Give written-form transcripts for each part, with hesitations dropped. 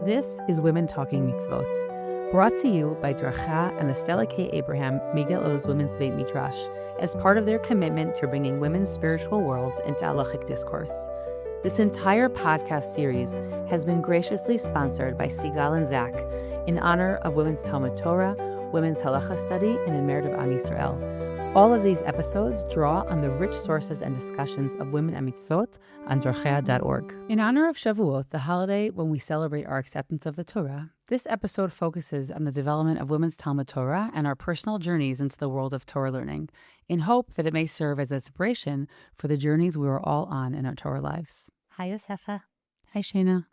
This is Women Talking Mitzvot, brought to you by Deracheha and the Stella K. Abraham Migdal Oz Women's Beit Midrash as part of their commitment to bringing women's spiritual worlds into halachic discourse. This entire podcast series has been graciously sponsored by Sigal and Zach in honor of Women's Talmud Torah, Women's Halacha Study, and in merit of Am Yisrael. All of these episodes draw on the rich sources and discussions of women and mitzvot on Deracheha.org. In honor of Shavuot, the holiday when we celebrate our acceptance of the Torah, this episode focuses on the development of women's Talmud Torah and our personal journeys into the world of Torah learning, in hope that it may serve as inspiration for the journeys we are all on in our Torah lives. Hi, Yosefa. Hi, Shana.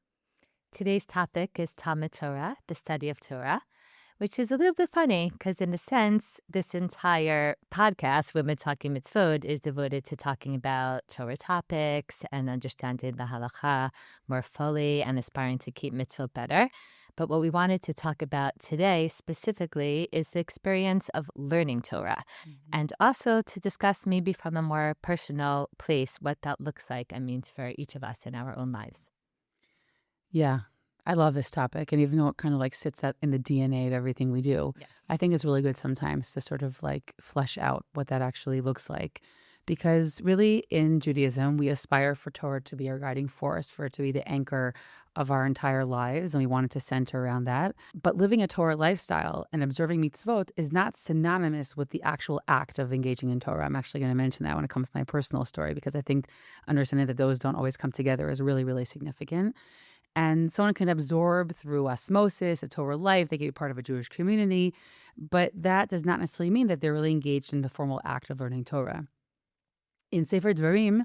Today's topic is Talmud Torah, the study of Torah, which is a little bit funny because, in a sense, this entire podcast, Women Talking Mitzvot, is devoted to talking about Torah topics and understanding the halacha more fully and aspiring to keep mitzvot better. But what we wanted to talk about today specifically is the experience of learning Torah, and also to discuss maybe from a more personal place what that looks like and means for each of us in our own lives. Yeah, I love this topic. And even though it kind of like sits in the DNA of everything we do, Yes. I think it's really good sometimes to sort of like flesh out what that actually looks like. Because really in Judaism, we aspire for Torah to be our guiding force, for it to be the anchor of our entire lives. And we want it to center around that. But living a Torah lifestyle and observing mitzvot is not synonymous with the actual act of engaging in Torah. I'm actually going to mention that when it comes to my personal story, because I think understanding that those don't always come together is really, really significant. And someone can absorb through osmosis a Torah life. They can be part of a Jewish community, but that does not necessarily mean that they're really engaged in the formal act of learning Torah. In Sefer Dvarim,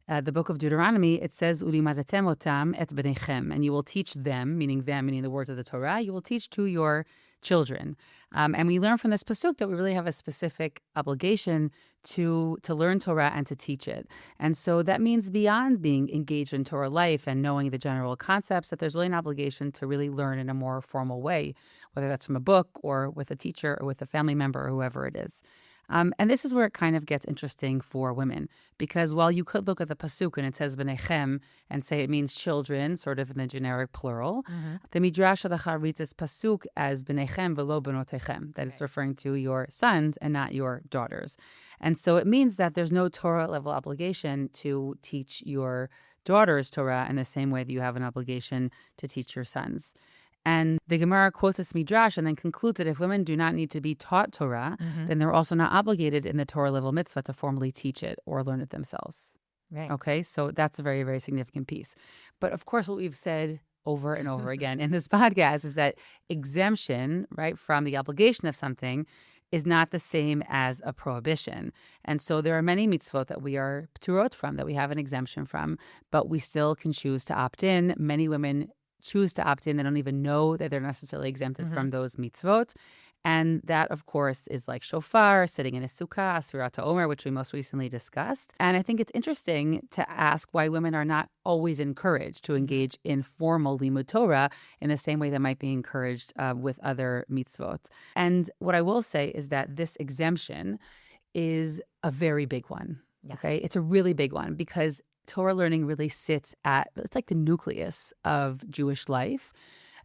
the book of Deuteronomy, it says, "Ulimadatem otam et bnechem," and you will teach them, meaning the words of the Torah, you will teach to your children. And we learn from this pasuk that we really have a specific obligation to learn Torah and to teach it. And so that means beyond being engaged in Torah life and knowing the general concepts, that there's really an obligation to really learn in a more formal way, whether that's from a book or with a teacher or with a family member or whoever it is. And this is where it kind of gets interesting for women, because while you could look at the pasuk and it says b'nechem and say it means children, sort of in the generic plural, the Midrash Halacha reads this pasuk as b'nechem v'lo b'notechem, that it's referring to your sons and not your daughters. And so it means that there's no Torah level obligation to teach your daughters Torah in the same way that you have an obligation to teach your sons. And the Gemara quotes this Midrash and then concludes that if women do not need to be taught Torah, then they're also not obligated in the Torah level mitzvah to formally teach it or learn it themselves. Right. Okay, so that's a very, very significant piece. But of course, what we've said over and over again in this podcast is that exemption, right, from the obligation of something is not the same as a prohibition. And so there are many mitzvot that we are pturot from, that we have an exemption from, but we still can choose to opt in. Many women choose to opt in. They don't even know that they're necessarily exempted from those mitzvot. And that, of course, is like shofar, sitting in a sukkah, Asfirat Omer, which we most recently discussed. And I think it's interesting to ask why women are not always encouraged to engage in formal limud Torah in the same way that might be encouraged with other mitzvot. And what I will say is that this exemption is a very big one. Yeah. Okay, it's a really big one because Torah learning really it's like the nucleus of Jewish life.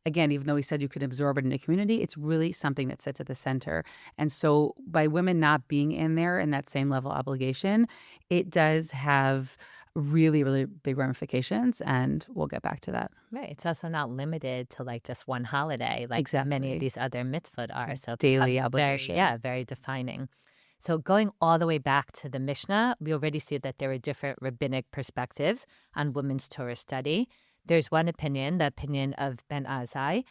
Again, even though we said you could absorb it in a community, it's really something that sits at the center. And so by women not being in there in that same level of obligation, it does have really, really big ramifications. And we'll get back to that. Right. It's also not limited to like just one holiday, like Exactly. many of these other mitzvot are. So it daily becomes obligation. very defining. So going all the way back to the Mishnah, we already see that there are different rabbinic perspectives on women's Torah study. There's one opinion, the opinion of Ben Azai,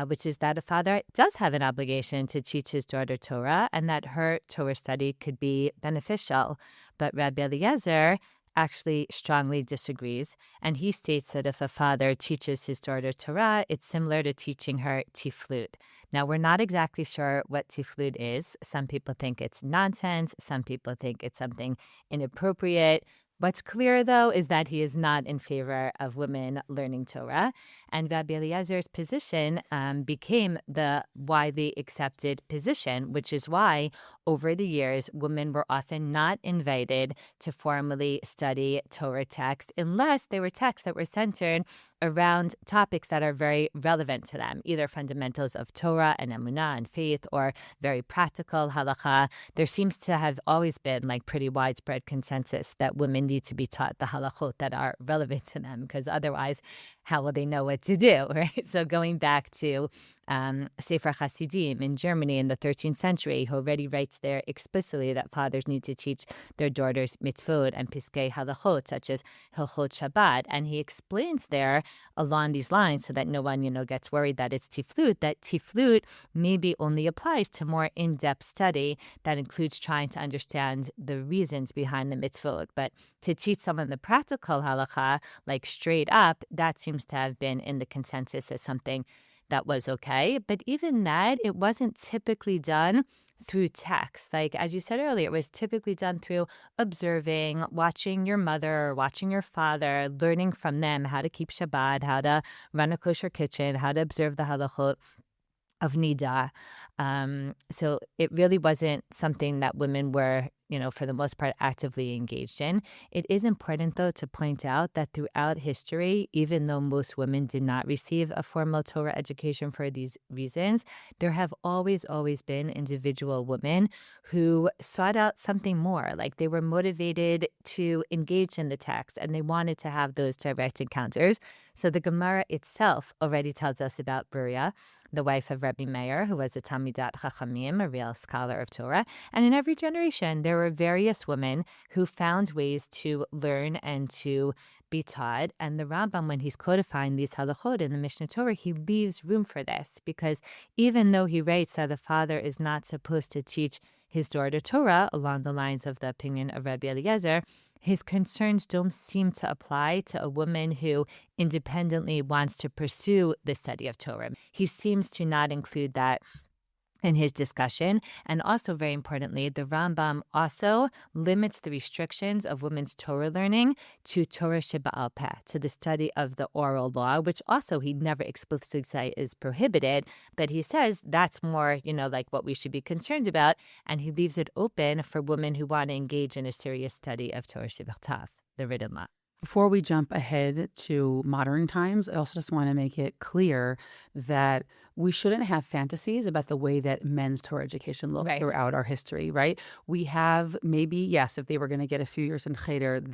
which is that a father does have an obligation to teach his daughter Torah and that her Torah study could be beneficial. But Rabbi Eliezer actually strongly disagrees, and he states that if a father teaches his daughter Torah, it's similar to teaching her tiflut. Now, we're not exactly sure what tiflut is. Some people think it's nonsense. Some people think it's something inappropriate. What's clear, though, is that he is not in favor of women learning Torah. And Rabbi Eliezer's position became the widely accepted position, which is why over the years, women were often not invited to formally study Torah text unless they were texts that were centered around topics that are very relevant to them, either fundamentals of Torah and Emunah and faith, or very practical halakha. There seems to have always been like pretty widespread consensus that women need to be taught the halachot that are relevant to them, because otherwise, how will they know what to do, right? So going back to Sefer Hasidim in Germany in the 13th century, who already writes there explicitly that fathers need to teach their daughters mitzvot and piskei halachot, such as Hilchot Shabbat. And he explains there along these lines so that no one, gets worried that it's tiflut, that tiflut maybe only applies to more in-depth study that includes trying to understand the reasons behind the mitzvot. But to teach someone the practical halakha, like straight up, that seems to have been in the consensus as something that was okay. But even that, it wasn't typically done through text. Like, as you said earlier, it was typically done through observing, watching your mother or watching your father, learning from them how to keep Shabbat, how to run a kosher kitchen, how to observe the halachot of Nida. So it really wasn't something that women were, for the most part, actively engaged in. It is important, though, to point out that throughout history, even though most women did not receive a formal Torah education for these reasons, there have always been individual women who sought out something more. Like they were motivated to engage in the text and they wanted to have those direct encounters. So the Gemara itself already tells us about Beria, the wife of Rabbi Meir, who was a Talmidat Chachamim, a real scholar of Torah. And in every generation, there were various women who found ways to learn and to be taught. And the Rambam, when he's codifying these halachot in the Mishnah Torah, he leaves room for this, because even though he writes that a father is not supposed to teach his daughter Torah along the lines of the opinion of Rabbi Eliezer, his concerns don't seem to apply to a woman who independently wants to pursue the study of Torah. He seems to not include that in his discussion. And also, very importantly, the Rambam also limits the restrictions of women's Torah learning to Torah Sheba'al Peh, to the study of the oral law, which also he never explicitly says is prohibited, but he says that's more, like what we should be concerned about. And he leaves it open for women who want to engage in a serious study of Torah Sheba'al, the written law. Before we jump ahead to modern times, I also just want to make it clear that we shouldn't have fantasies about the way that men's Torah education looked Right. throughout our history, right? We have maybe, yes, if they were going to get a few years in cheder, it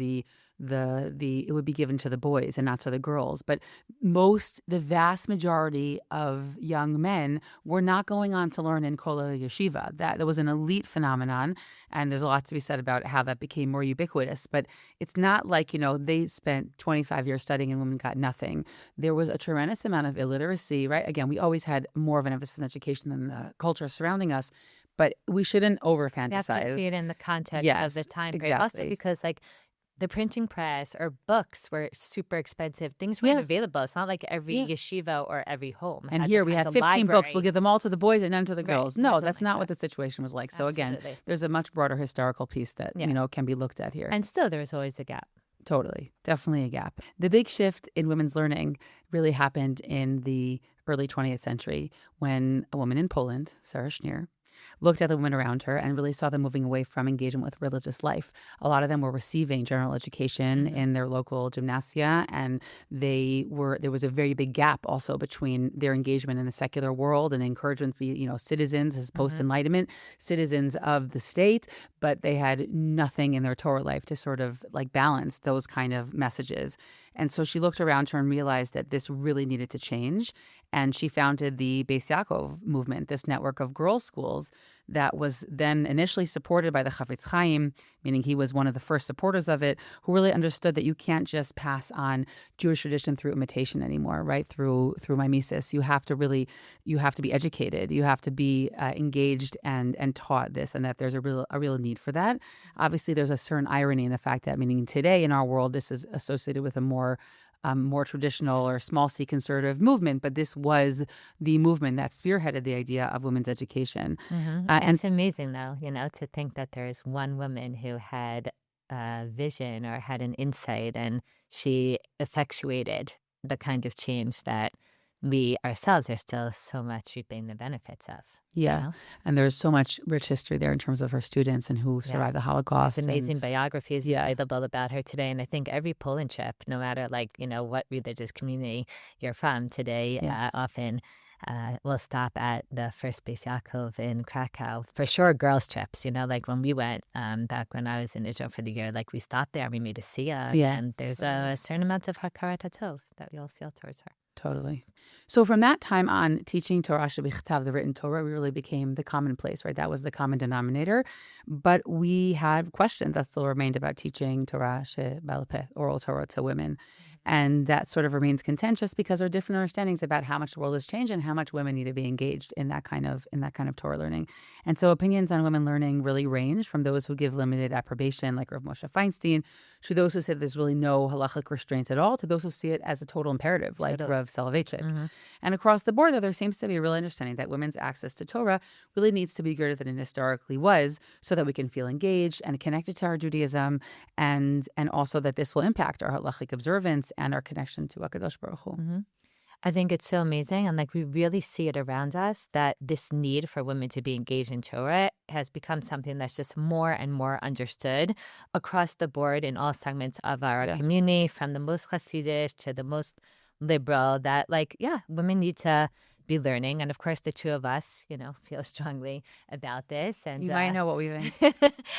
would be given to the boys and not to the girls. But the vast majority of young men were not going on to learn in Kol Yeshiva. That was an elite phenomenon, and there's a lot to be said about how that became more ubiquitous. But it's not like, they spent 25 years studying and women got nothing. There was a tremendous amount of illiteracy, right? Again, we always had more of an emphasis on education than the culture surrounding us, but we shouldn't over-fantasize. You have to see it in the context of Yes, the time period. Also, exactly. because the printing press or books were super expensive. Things weren't Yeah, available. It's not like every yeah. yeshiva or every home And had here we had have the 15 books. We'll library. give them all to the boys and none to the Right. girls. It No, wasn't that's like not what that. the situation was like. So again, Absolutely. there's a much broader historical piece that, Yeah. can be looked at here. And still, there was always a gap. Totally. Definitely a gap. The big shift in women's learning really happened in the early 20th century when a woman in Poland, Sarah Schneer, looked at the women around her and really saw them moving away from engagement with religious life. A lot of them were receiving general education in their local gymnasia, and there was a very big gap also between their engagement in the secular world and encouragement to be, citizens as post-enlightenment, citizens of the state, but they had nothing in their Torah life to sort of like balance those kind of messages. And so she looked around her and realized that this really needed to change. And she founded the Beis Yaakov movement, this network of girls' schools that was then initially supported by the Chafetz Chaim, meaning he was one of the first supporters of it, who really understood that you can't just pass on Jewish tradition through imitation anymore, right? Through mimesis. You have to be educated. You have to be engaged and taught this, and that there's a real need for that. Obviously, there's a certain irony in the fact that, meaning today in our world, this is associated with a more traditional or small c conservative movement, but this was the movement that spearheaded the idea of women's education. And It's amazing, though, to think that there is one woman who had a vision or had an insight, and she effectuated the kind of change that we ourselves are still so much reaping the benefits of, you Yeah. know? And there's so much rich history there in terms of her students and who Yeah. survived the There's Holocaust. And amazing biographies yeah, available about her today, and I think every Poland trip, no matter, like, what religious community you're from today, yes. often, will stop at the First Base Yaakov in Krakow. For sure, girls' trips, like when we went, back when I was in Israel for the year, like we stopped there, we made a siyah, Yeah. and there's a certain amount of hakarat hatov that we all feel towards her. Totally. So from that time on, teaching Torah Shebichtav, the written Torah, really became the commonplace, right? That was the common denominator. But we had questions that still remained about teaching Torah She'ba'al Peh, oral Torah to women. And that sort of remains contentious because there are different understandings about how much the world has changed and how much women need to be engaged in that kind of Torah learning. And so opinions on women learning really range from those who give limited approbation, like Rav Moshe Feinstein, to those who say there's really no halachic restraints at all, to those who see it as a total imperative, like Totally. Rav Soloveitchik. Mhm. And across the board, though, there seems to be a real understanding that women's access to Torah really needs to be greater than it historically was, so that we can feel engaged and connected to our Judaism, and also that this will impact our halachic observance and our connection to HaKadosh Baruch Hu. Mhm. I think it's so amazing. And like we really see it around us that this need for women to be engaged in Torah has become something that's just more and more understood across the board in all segments of our Yeah. community, from the most Hasidic to the most liberal, that like, yeah, women need to be learning. And of course, the two of us, feel strongly about this. And You might know what we think.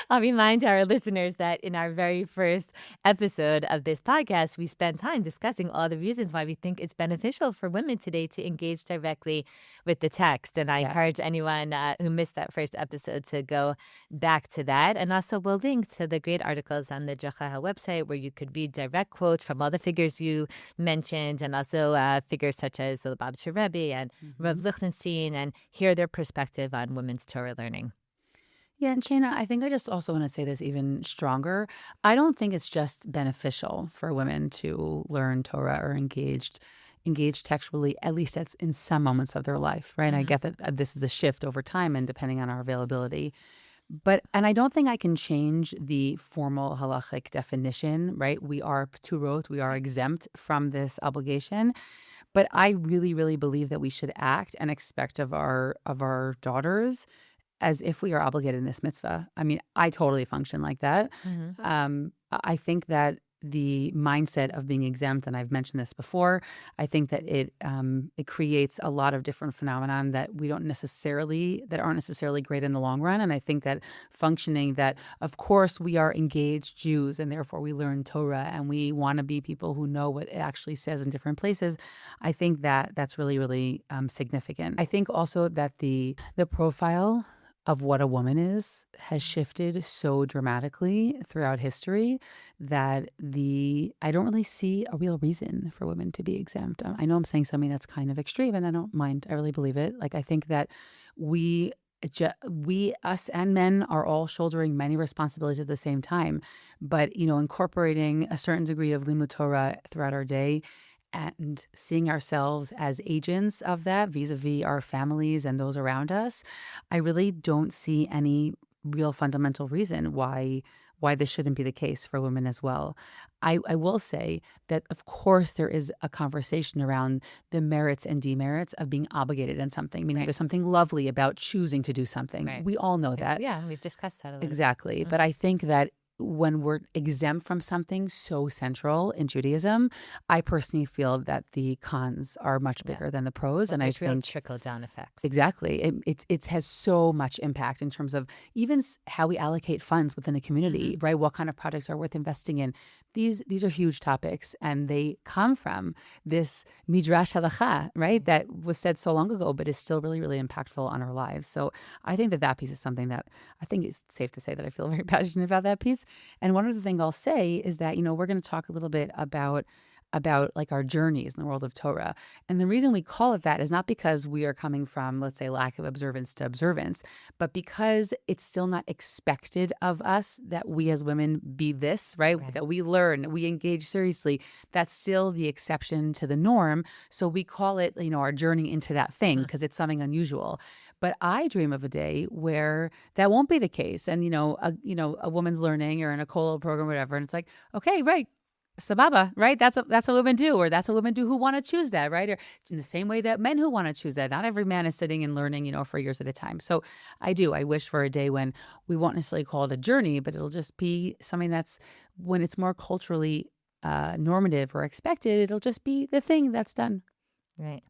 I'll remind our listeners that in our very first episode of this podcast, we spent time discussing all the reasons why we think it's beneficial for women today to engage directly with the text. And I Yeah. encourage anyone who missed that first episode to go back to that. And also, we'll link to the great articles on the Deracheha website where you could read direct quotes from all the figures you mentioned, and also figures such as the Lubavitcher Rebbe and Rav Lichtenstein, and hear their perspective on women's Torah learning. Yeah, and Shayna, I think I just also want to say this even stronger. I don't think it's just beneficial for women to learn Torah or engage textually, at least that's in some moments of their life, right? I get that this is a shift over time and depending on our availability. And I don't think I can change the formal halachic definition, right? We are pturot, we are exempt from this obligation. But I really, really believe that we should act and expect of our daughters as if we are obligated in this mitzvah. I mean, I totally function like that. Mhm. I think that the mindset of being exempt, and I've mentioned this before, I think that it creates a lot of different phenomenon that aren't necessarily great in the long run. And I think that functioning that, of course, we are engaged Jews, and therefore we learn Torah, and we want to be people who know what it actually says in different places. I think that that's really, really significant. I think also that the profile of what a woman is has shifted so dramatically throughout history that I don't really see a real reason for women to be exempt. I know I'm saying something that's kind of extreme, and I don't mind. I really believe it. Like, I think that us and men are all shouldering many responsibilities at the same time, but incorporating a certain degree of limud Torah throughout our day and seeing ourselves as agents of that vis-a-vis our families and those around us, I really don't see any real fundamental reason why this shouldn't be the case for women as well. I will say that, of course, there is a conversation around the merits and demerits of being obligated in something, meaning Right. there's something lovely about choosing to do something. Right. We all know that. Yeah, we've discussed that a little Exactly. bit. But I think that when we're exempt from something so central in Judaism, I personally feel that the cons are much Yeah. bigger than the pros. Well, And I there's real think trickle-down effects. exactly it has so much impact in terms of even how we allocate funds within a community, right? What kind of projects are worth investing in? These are huge topics, and they come from this midrash halacha, right? That was said so long ago, but is still really, really impactful on our lives. So I think that piece is something that I think it's safe to say that I feel very passionate about that piece. And one other thing I'll say is that, we're going to talk a little bit about like our journeys in the world of Torah. And the reason we call it that is not because we are coming from, let's say, lack of observance to observance, but because it's still not expected of us that we as women be this, right? Right. That we learn, we engage seriously. That's still the exception to the norm. So we call it, our journey into that thing because it's something unusual. But I dream of a day where that won't be the case. And, a woman's learning or in a Kollel program or whatever. And it's like, okay, right. Sababa, right? That's what women do, or that's what women do who want to choose that, right? Or in the same way that men who want to choose that. Not every man is sitting and learning, for years at a time. So I do. I wish for a day when we won't necessarily call it a journey, but it'll just be something that's when it's more culturally normative or expected. It'll just be the thing that's done. Right.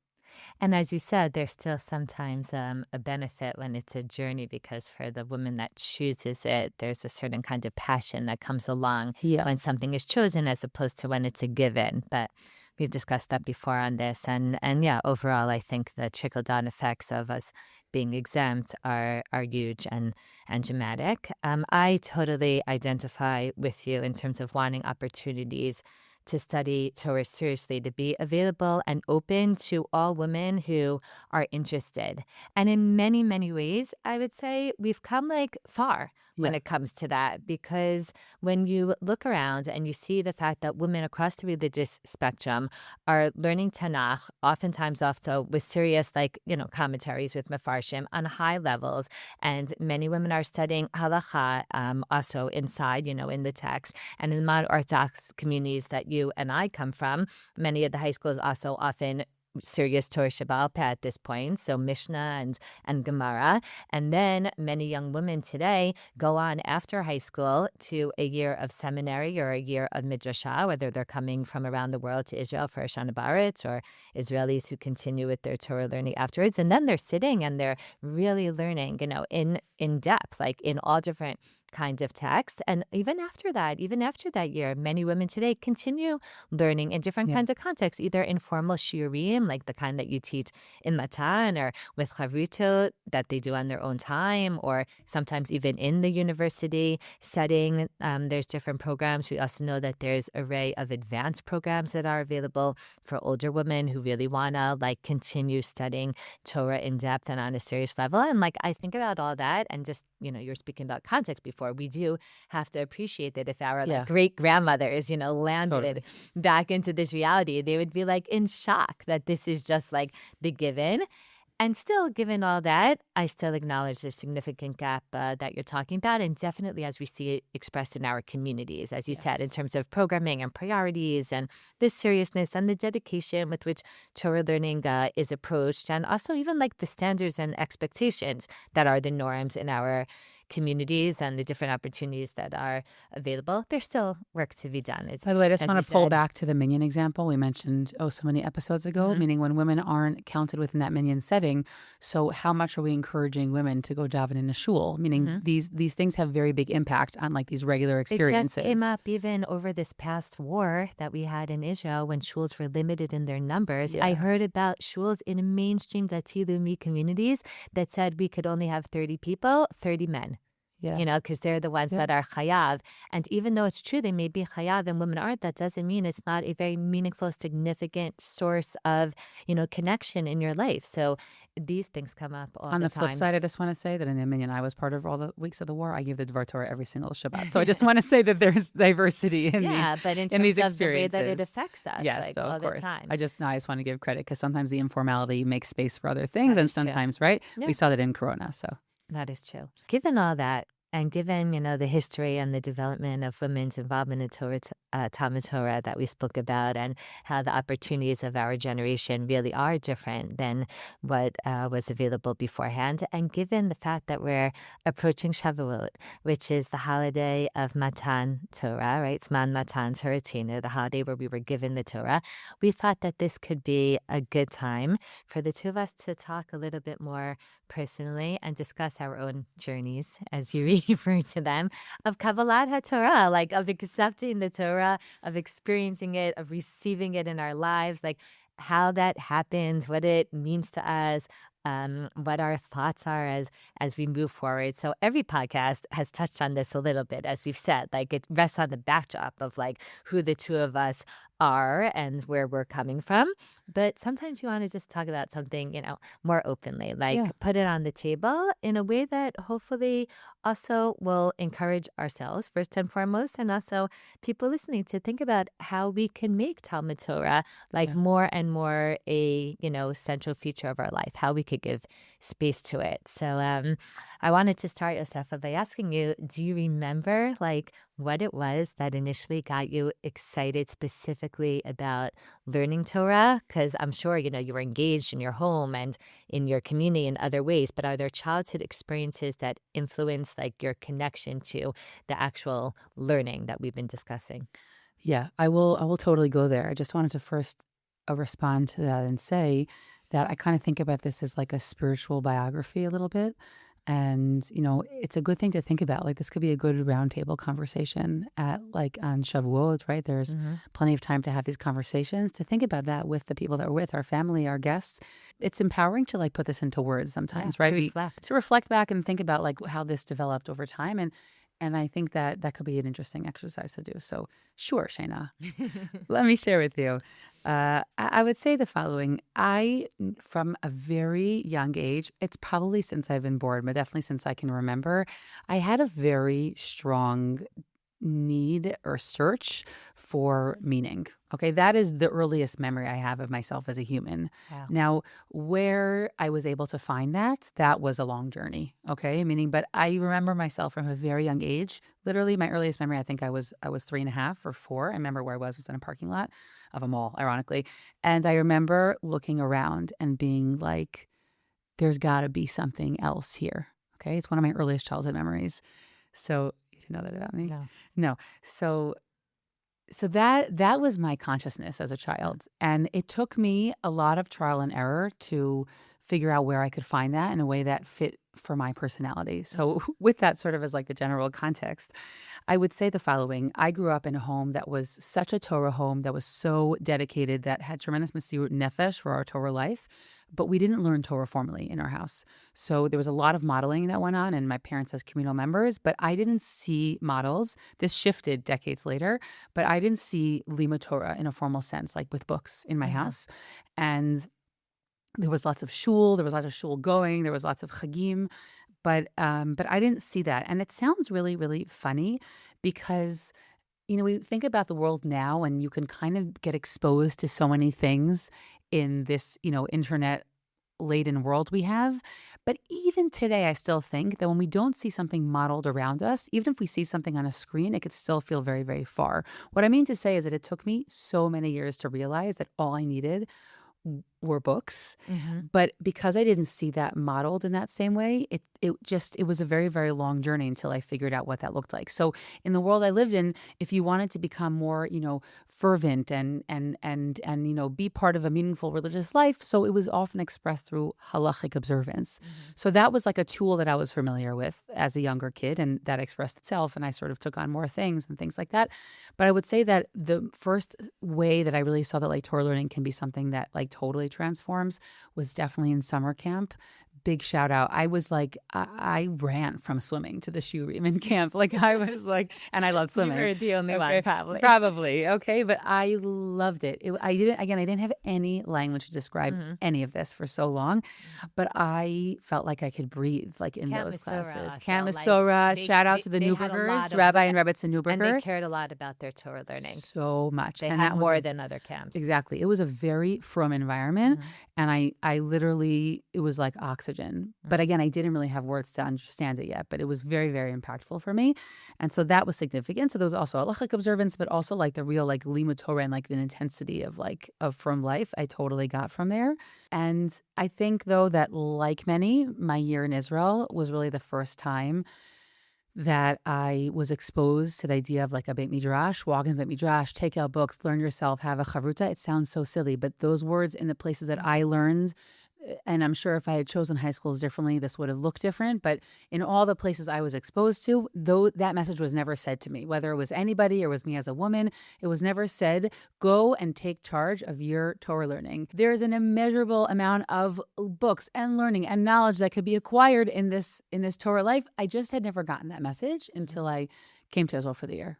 And as you said, there's still sometimes a benefit when it's a journey because for the woman that chooses it, there's a certain kind of passion that comes along Yeah, when something is chosen as opposed to when it's a given. But we've discussed that before on this. And yeah, overall, I think the trickle down effects of us being exempt are huge and dramatic. I totally identify with you in terms of wanting opportunities to study Torah seriously, to be available and open to all women who are interested. And in many, many ways, I would say we've come like far when yeah, it comes to that because when you look around and you see the fact that women across the religious spectrum are learning Tanakh, oftentimes also with serious, like, commentaries with Mefarshim on high levels. And many women are studying halacha also inside, in the text. And in the modern Orthodox communities that you and I come from, many of the high schools also often serious Torah Shabbat at this point, so Mishnah and Gemara. And then many young women today go on after high school to a year of seminary or a year of midrashah, whether they're coming from around the world to Israel for Shana Baritz or Israelis who continue with their Torah learning afterwards. And then they're sitting and they're really learning, in depth, like in all different kinds of texts. And even after that year, many women today continue learning in different yeah. kinds of contexts, either informal shiurim, like the kind that you teach in Matan, or with chavrutot that they do on their own time, or sometimes even in the university setting. There's different programs. We also know that there's an array of advanced programs that are available for older women who really want to like continue studying Torah in depth and on a serious level. And like I think about all that and just, you're speaking about context before. We do have to appreciate that if our like Yeah, great grandmothers, landed totally. back into this reality, they would be like in shock that this is just like the given. And still, given all that, I still acknowledge the significant gap that you're talking about. And definitely, as we see it expressed in our communities, as you said, in Yes. terms of programming and priorities and the seriousness and the dedication with which Torah learning is approached, and also even like the standards and expectations that are the norms in our communities and the different opportunities that are available. There's still work to be done, By the way, I just as want you to pull said. back to the minion example we mentioned, so many episodes ago, Hmm. meaning when women aren't counted within that minion setting. So how much are we encouraging women to go daven in a shul? Meaning Hmm. these things have very big impact on like these regular It just came experiences. up even over this past war that we had in Israel when shuls were limited in their numbers. I Yeah. heard about shuls in mainstream Dati Leumi communities that said we could only have 30 people, 30 men. Yeah. Because they're the ones Yep. that are chayav. And even though it's true they may be chayav and women aren't, that doesn't mean it's not a very meaningful, significant source of, connection in your life. So these things come up all On the the flip time. side, I just want to say that in the minion I was part of all the weeks of the war, I gave the Dvar Torah every single Shabbat. So I just want to say that there's diversity in these Yeah, but in in these terms of the way that it experiences. affects us, Yes, like though, of all the course. time. I just want to give credit because sometimes the informality makes space for other things, That and is true. sometimes, right? We Yeah. saw that in Corona. So That is true. Given all that, and given, the history and the development of women's involvement in Talmud Torah that we spoke about, and how the opportunities of our generation really are different than what was available beforehand, and given the fact that we're approaching Shavuot, which is the holiday of Matan Torah, right? It's Man Matan Toratina, the holiday where we were given the Torah, we thought that this could be a good time for the two of us to talk a little bit more personally and discuss our own journeys, as you refer to them, of Kabbalat HaTorah, like of accepting the Torah, of experiencing it, of receiving it in our lives, like how that happens, what it means to us, what our thoughts are as we move forward. So every podcast has touched on this a little bit, as we've said, like it rests on the backdrop of like who the two of us are and where we're coming from. But sometimes you want to just talk about something, more openly, like yeah, put it on the table in a way that hopefully also will encourage ourselves first and foremost, and also people listening to think about how we can make Talmud Torah like yeah. more and more a, central feature of our life, how we could give space to it. So I wanted to start, Yosefa, by asking you, do you remember like what it was that initially got you excited specifically about learning Torah? Because I'm sure, you were engaged in your home and in your community in other ways, but are there childhood experiences that influence like your connection to the actual learning that we've been discussing? Yeah, I will totally go there. I just wanted to first respond to that and say that I kind of think about this as like a spiritual biography a little bit. And, it's a good thing to think about. Like this could be a good roundtable conversation at like on Shavuot, right? There's Hmm. plenty of time to have these conversations, to think about that with the people that we're with, our family, our guests. It's empowering to like put this into words Yeah, sometimes, to right? reflect. To reflect back and think about like how this developed over time. And I think that that could be an interesting exercise to do. So sure, Shayna. Let me share with you. I would say the following. From a very young age, it's probably since I've been born, but definitely since I can remember, I had a very strong need or search for meaning. Okay, that is the earliest memory I have of myself as a human. Wow. Now, where I was able to find that, that was a long journey. Okay, meaning, but I remember myself from a very young age. Literally, my earliest memory, I think I was 3.5 or 4. I remember where I was in a parking lot of a mall, ironically, and I remember looking around and being like, "There's got to be something else here." Okay, it's one of my earliest childhood memories. So you didn't know that about me? No. No. So that was my consciousness as a Mm. child, and it took me a lot of trial and error to figure out where I could find that in a way that fit for my personality. So with that sort of as like the general context, I would say the following. I grew up in a home that was such a Torah home, that was so dedicated, that had tremendous Mesiut Nefesh for our Torah life, but we didn't learn Torah formally in our house. So there was a lot of modeling that went on, and my parents as communal members, but I didn't see models. This shifted decades later, but I didn't see Lima Torah in a formal sense, like with books in my Uh-huh. house. And there was lots of shul, there was lots of shul going, there was lots of chagim, but I didn't see that. And it sounds really, really funny because we think about the world now, and you can kind of get exposed to so many things in this, internet laden world we have. But even today, I still think that when we don't see something modeled around us, even if we see something on a screen, it could still feel very, very far. What I mean to say is that it took me so many years to realize that all I needed were books. Hmm. But because I didn't see that modeled in that same way, it was a very, very long journey until I figured out what that looked like. So in the world I lived in, if you wanted to become more, fervent and be part of a meaningful religious life, so it was often expressed through halachic observance. Hmm. So that was like a tool that I was familiar with as a younger kid, and that expressed itself, and I sort of took on more things and things like that. But I would say that the first way that I really saw that like Torah learning can be something that like totally transforms was definitely in summer camp. Big shout out. I was like, I ran from swimming to the shiurim in camp. Like I was like, and I loved You swimming. were the only one, Okay, probably. probably okay, but I loved it. I didn't again. I didn't have any language to describe Hmm. any of this for so long, but I felt like I could breathe like in Camp those Masora classes. also, like Kamasora, they, shout out they to the they had a lot Newburgers, of Rabbi and Rebbetzin and they Newburger, cared a lot about their Torah learning. so much, They and had that was more a than other camps. exactly. It was a very frum environment, Hmm. and I literally it was like oxygen. But Hmm. again, I didn't really have words to understand it yet, but it was very, very impactful for me. And so that was significant. So there was also halachic observance, but also like the real like limud Torah and like the intensity of like of frum life I totally got from there. And I think though that like many, my year in Israel was really the first time that I was exposed to the idea of like a Beit Midrash, walk in the Beit Midrash, take out books, learn yourself, have a chavruta. It sounds so silly, but those words in the places that I learned, and I'm sure if I had chosen high schools differently, this would have looked different. But in all the places I was exposed to, though that message was never said to me, whether it was anybody or was me as a woman, it was never said, go and take charge of your Torah learning. There is an immeasurable amount of books and learning and knowledge that could be acquired in this Torah life. I just had never gotten that message until I came to Israel for the year.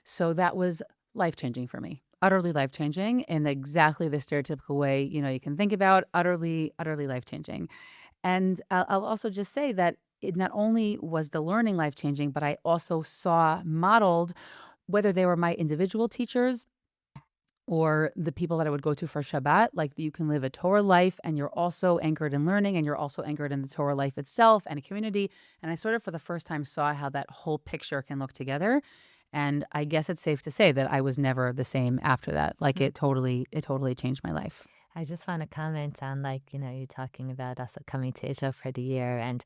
So that was life changing for me. Utterly life changing in exactly the stereotypical way you can think about. Utterly, utterly life changing. And I'll also just say that it not only was the learning life changing, but I also saw modeled, whether they were my individual teachers or the people that I would go to for Shabbat, like you can live a Torah life and you're also anchored in learning and you're also anchored in the Torah life itself and a community. And I sort of for the first time saw how that whole picture can look together. And I guess it's safe to say that I was never the same after that. Like Mhm. it totally changed my life. I just want to comment on, like, you talking about also coming to Israel for the year and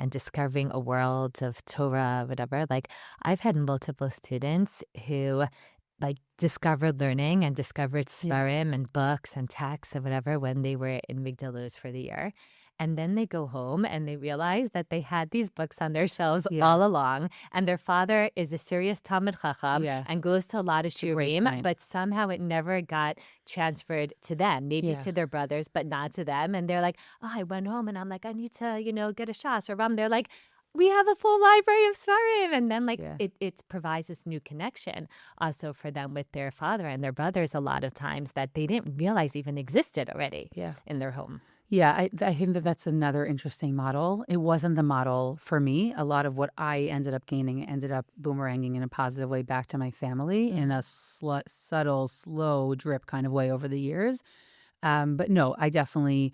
discovering a world of Torah, whatever. Like, I've had multiple students who like discovered learning and discovered Yeah. svarim and books and texts and whatever when they were in Migdalus for the year. And then they go home and they realize that they had these books on their shelves Yeah. all along. And their father is a serious Talmud Chacham Yeah. and goes to a lot of It's a great shiurim, point. but somehow it never got transferred to them, maybe Yeah. to their brothers, but not to them. And they're like, oh, I went home and I'm like, I need to, get a shas or ram. They're like, we have a full library of svarim. And then like Yeah. it provides this new connection also for them with their father and their brothers a lot of times that they didn't realize even existed already Yeah. in their home. Yeah, I think that that's another interesting model. It wasn't the model for me. A lot of what I ended up gaining ended up boomeranging in a positive way back to my family in a subtle, slow drip kind of way over the years. But no, I definitely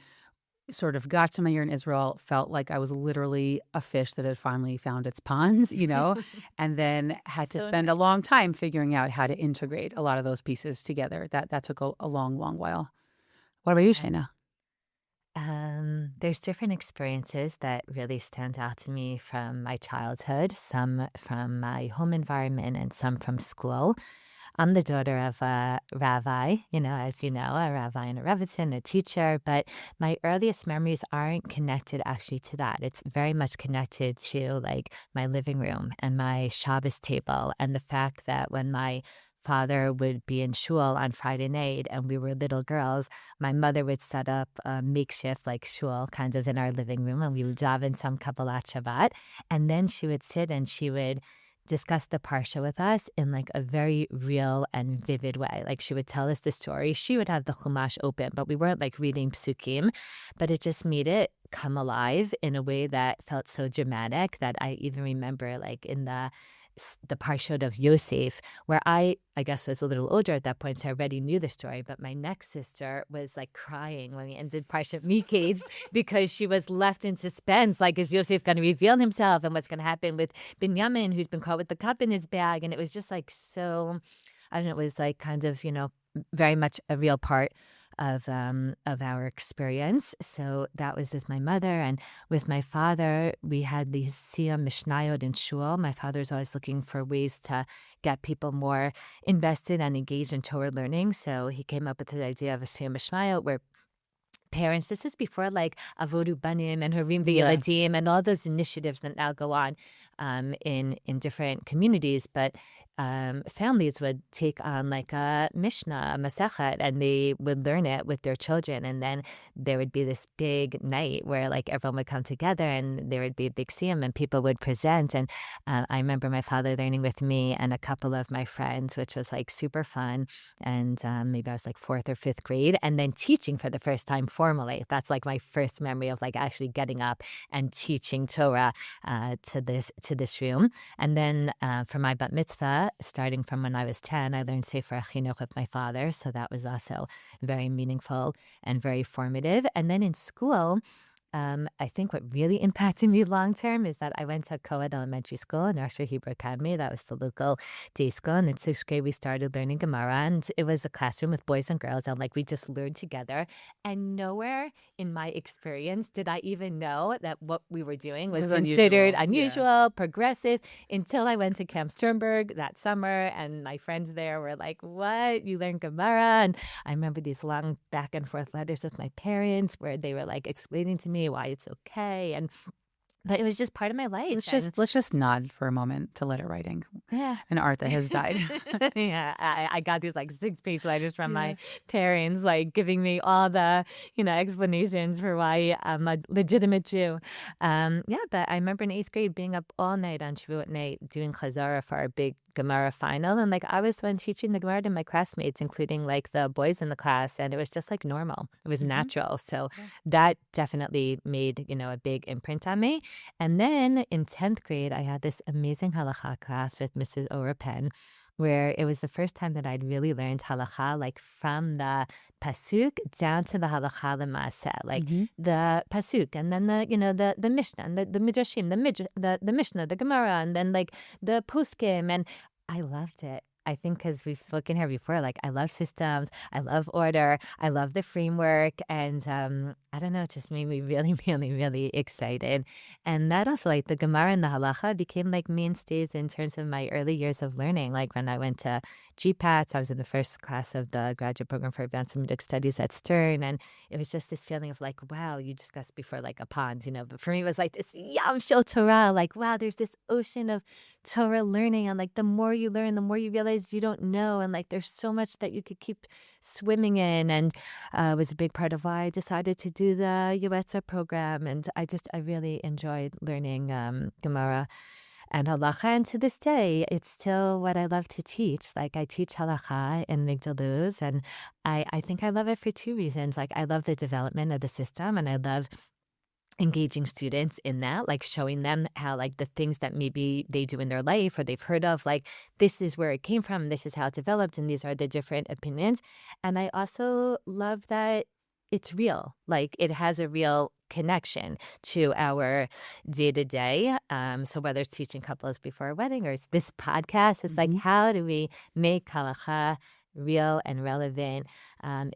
sort of got to my year in Israel, felt like I was literally a fish that had finally found its ponds, and then had to So spend a nice. long time figuring out how to integrate a lot of those pieces together. That took a long, long while. What about you, Yeah. Shayna? There's different experiences that really stand out to me from my childhood, some from my home environment and some from school. I'm the daughter of a rabbi, as you know, a rabbi and a rebbitzin, a teacher, but my earliest memories aren't connected actually to that. It's very much connected to like my living room and my Shabbos table and the fact that when my father would be in shul on Friday night and we were little girls, my mother would set up a makeshift like shul kind of in our living room and we would daven some Kabbalat Shabbat. And then she would sit and she would discuss the parsha with us in like a very real and vivid way. Like she would tell us the story. She would have the Chumash open, but we weren't like reading psukim, but it just made it come alive in a way that felt so dramatic that I even remember like in the parshot of Yosef, where I guess was a little older at that point, so I already knew the story. But my next sister was like crying when we ended Parshat Miketz because she was left in suspense. Like, is Yosef going to reveal himself, and what's going to happen with Binyamin, who's been caught with the cup in his bag? And it was just like so. I don't know. It was like kind of very much a real part of our experience. So that was with my mother. And with my father, we had these Siyam Mishnayot in shul. My father's always looking for ways to get people more invested and engaged in Torah learning. So he came up with the idea of a Siyam Mishnayot where parents, this is before like Avodu Banim and Harim Yeah. V'Yeladim and all those initiatives that now go on in different communities. But families would take on like a Mishnah, a Masechet, and they would learn it with their children. And then there would be this big night where like everyone would come together and there would be a big siyum and people would present. And I remember my father learning with me and a couple of my friends, which was like super fun. And maybe I was like fourth or fifth grade, and then teaching for the first time formally. That's like my first memory of like actually getting up and teaching Torah to this room. And then for my bat mitzvah, starting from when I was 10, I learned Sefer Chinuch with my father. So that was also very meaningful and very formative. And then in school, I think what really impacted me long term is that I went to Coed Elementary School in Asher Hebrew Academy. That was the local day school. And in sixth grade, we started learning Gemara. And it was a classroom with boys and girls. And like we just learned together. And nowhere in my experience did I even know that what we were doing It was was considered unusual. Yeah. unusual, progressive, until I went to Camp Sternberg that summer. And my friends there were like, what? You learn Gemara? And I remember these long back and forth letters with my parents where they were like explaining to me why it's okay. But it was just part of my life. And Let's just nod for a moment to letter writing, yeah. an art that has died. Yeah, I got these like 6-page letters from Yeah. my parents, like giving me all the, explanations for why I'm a legitimate Jew. Yeah, but I remember in eighth grade being up all night on Shavuot night doing Chazara for our big Gemara final. And like I was the one teaching the Gemara to my classmates, including like the boys in the class. And it was just like normal. It was Mhm. natural. So Yeah. that definitely made, a big imprint on me. And then in 10th grade, I had this amazing halakha class with Mrs. Ora Penn, where it was the first time that I'd really learned halakha, like from the pasuk down to the halakha l'maaseh, like Mhm. the pasuk, and then the Mishnah, and the midrashim, the Mishnah, the Gemara, and then like the poskim, and I loved it. I think because we've spoken here before, like I love systems, I love order, I love the framework, and I don't know, it just made me really, really, really excited. And that also, like the Gemara and the Halacha, became like mainstays in terms of my early years of learning. Like when I went to GPATs, I was in the first class of the graduate program for advanced Semitic studies at Stern, and it was just this feeling of like, wow, you discussed before like a pond, but for me it was like this Yam Shel Torah, like wow, there's this ocean of Torah learning, and like the more you learn, the more you realize you don't know, and like there's so much that you could keep swimming in. And it was a big part of why I decided to do the Yoetza program. And I really enjoyed learning Gemara and halacha. And to this day, it's still what I love to teach. Like I teach halacha in Migdaluz, and I think I love it for two reasons. Like I love the development of the system, and I love engaging students in that, like showing them how like the things that maybe they do in their life or they've heard of, like this is where it came from, this is how it developed, and these are the different opinions. And I also love that it's real, like it has a real connection to our day to day. So whether it's teaching couples before a wedding or it's this podcast, it's like Hmm. how do we make halacha real and relevant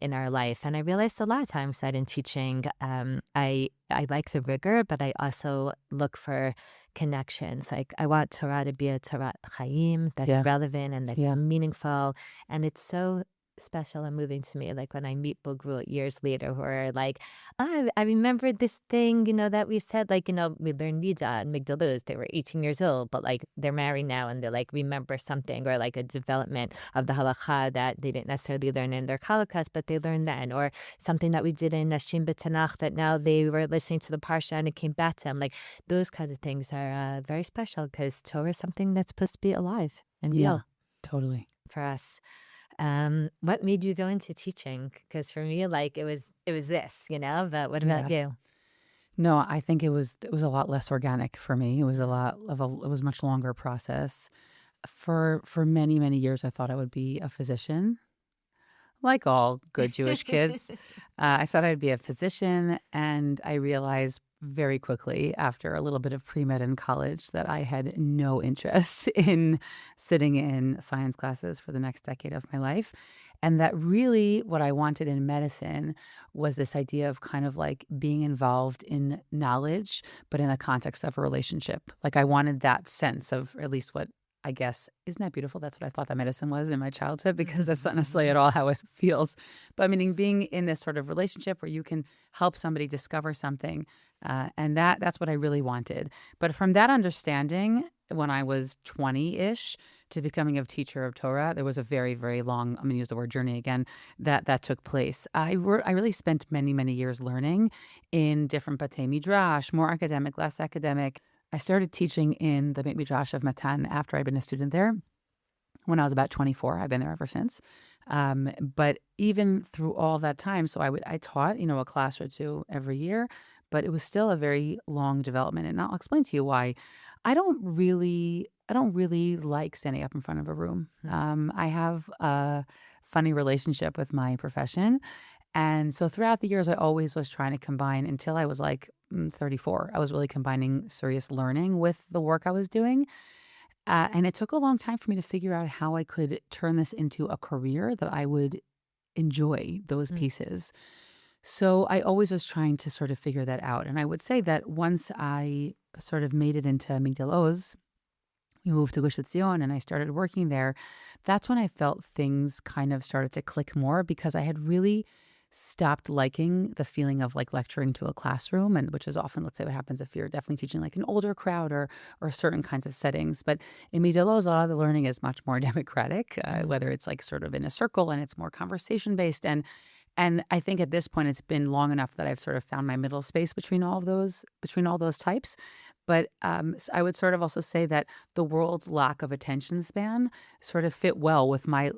in our life? And I realized a lot of times that in teaching, I like the rigor, but I also look for connections. Like I want Torah to be a Torah Chaim that's Yeah. relevant and that's Yeah. meaningful. And it's so special and moving to me. Like when I meet Bogrut years later, who are like, I remember this thing, that we said, like, we learned Nida and Migdaluz. They were 18 years old, but like they're married now and they like remember something or like a development of the halacha that they didn't necessarily learn in their kalakas, but they learned then, or something that we did in Nashim B'Tanach that now they were listening to the parsha and it came back to them. Like those kinds of things are very special because Torah is something that's supposed to be alive and Yeah. real Totally. for us. What made you go into teaching? Because for me, like it was this, but what about Yeah. you? No, I think it was a lot less organic for me. It was a much longer process. For many, many years, I thought I would be a physician, like all good Jewish kids. I thought I'd be a physician, and I realized very quickly after a little bit of pre-med in college that I had no interest in sitting in science classes for the next decade of my life. And that really what I wanted in medicine was this idea of kind of like being involved in knowledge, but in the context of a relationship. Like I wanted that sense of, or at least what I guess, isn't that beautiful? That's what I thought that medicine was in my childhood, because that's not necessarily at all how it feels. But meaning being in this sort of relationship where you can help somebody discover something, and that's what I really wanted. But from that understanding, when I was 20-ish, to becoming a teacher of Torah, there was a very, very long, I'm going to use the word journey again, that took place. I really spent many, many years learning in different batei midrash, more academic, less academic. I started teaching in the Beit Midrash of Matan after I'd been a student there when I was about 24. I've been there ever since. But even through all that time, so I taught, a class or two every year, but it was still a very long development. And I'll explain to you why. I don't really like standing up in front of a room. I have a funny relationship with my profession. And so throughout the years, I always was trying to combine until I was like 34. I was really combining serious learning with the work I was doing. And it took a long time for me to figure out how I could turn this into a career that I would enjoy those Mm. pieces. So I always was trying to sort of figure that out. And I would say that once I sort of made it into Migdal Oz, we moved to Gush Etzion and I started working there. That's when I felt things kind of started to click more, because I had really stopped liking the feeling of like lecturing to a classroom, and which is often, let's say, what happens if you're definitely teaching like an older crowd or certain kinds of settings. But in Midelos, a lot of the learning is much more democratic, Mm. whether it's like sort of in a circle and it's more conversation based. And I think at this point it's been long enough that I've sort of found my middle space between all those types. But I would sort of also say that the world's lack of attention span sort of fit well with my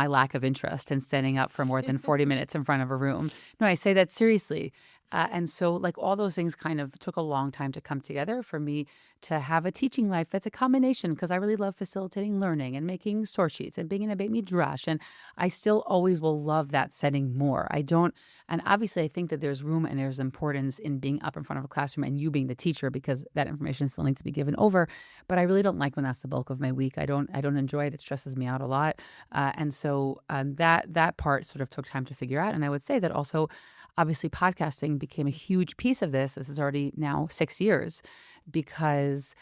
lack of interest in standing up for more than 40 minutes in front of a room. No, I say that seriously. And so like all those things kind of took a long time to come together for me to have a teaching life that's a combination, because I really love facilitating learning and making source sheets and being in a Beit Midrash. And I still always will love that setting more. I don't, and obviously I think that there's room and there's importance in being up in front of a classroom and you being the teacher, because that information still needs to be given over. But I really don't like when that's the bulk of my week. I don't enjoy it. It stresses me out a lot. That part sort of took time to figure out. And I would say that also, obviously, podcasting became a huge piece of this. This is already now 6 years because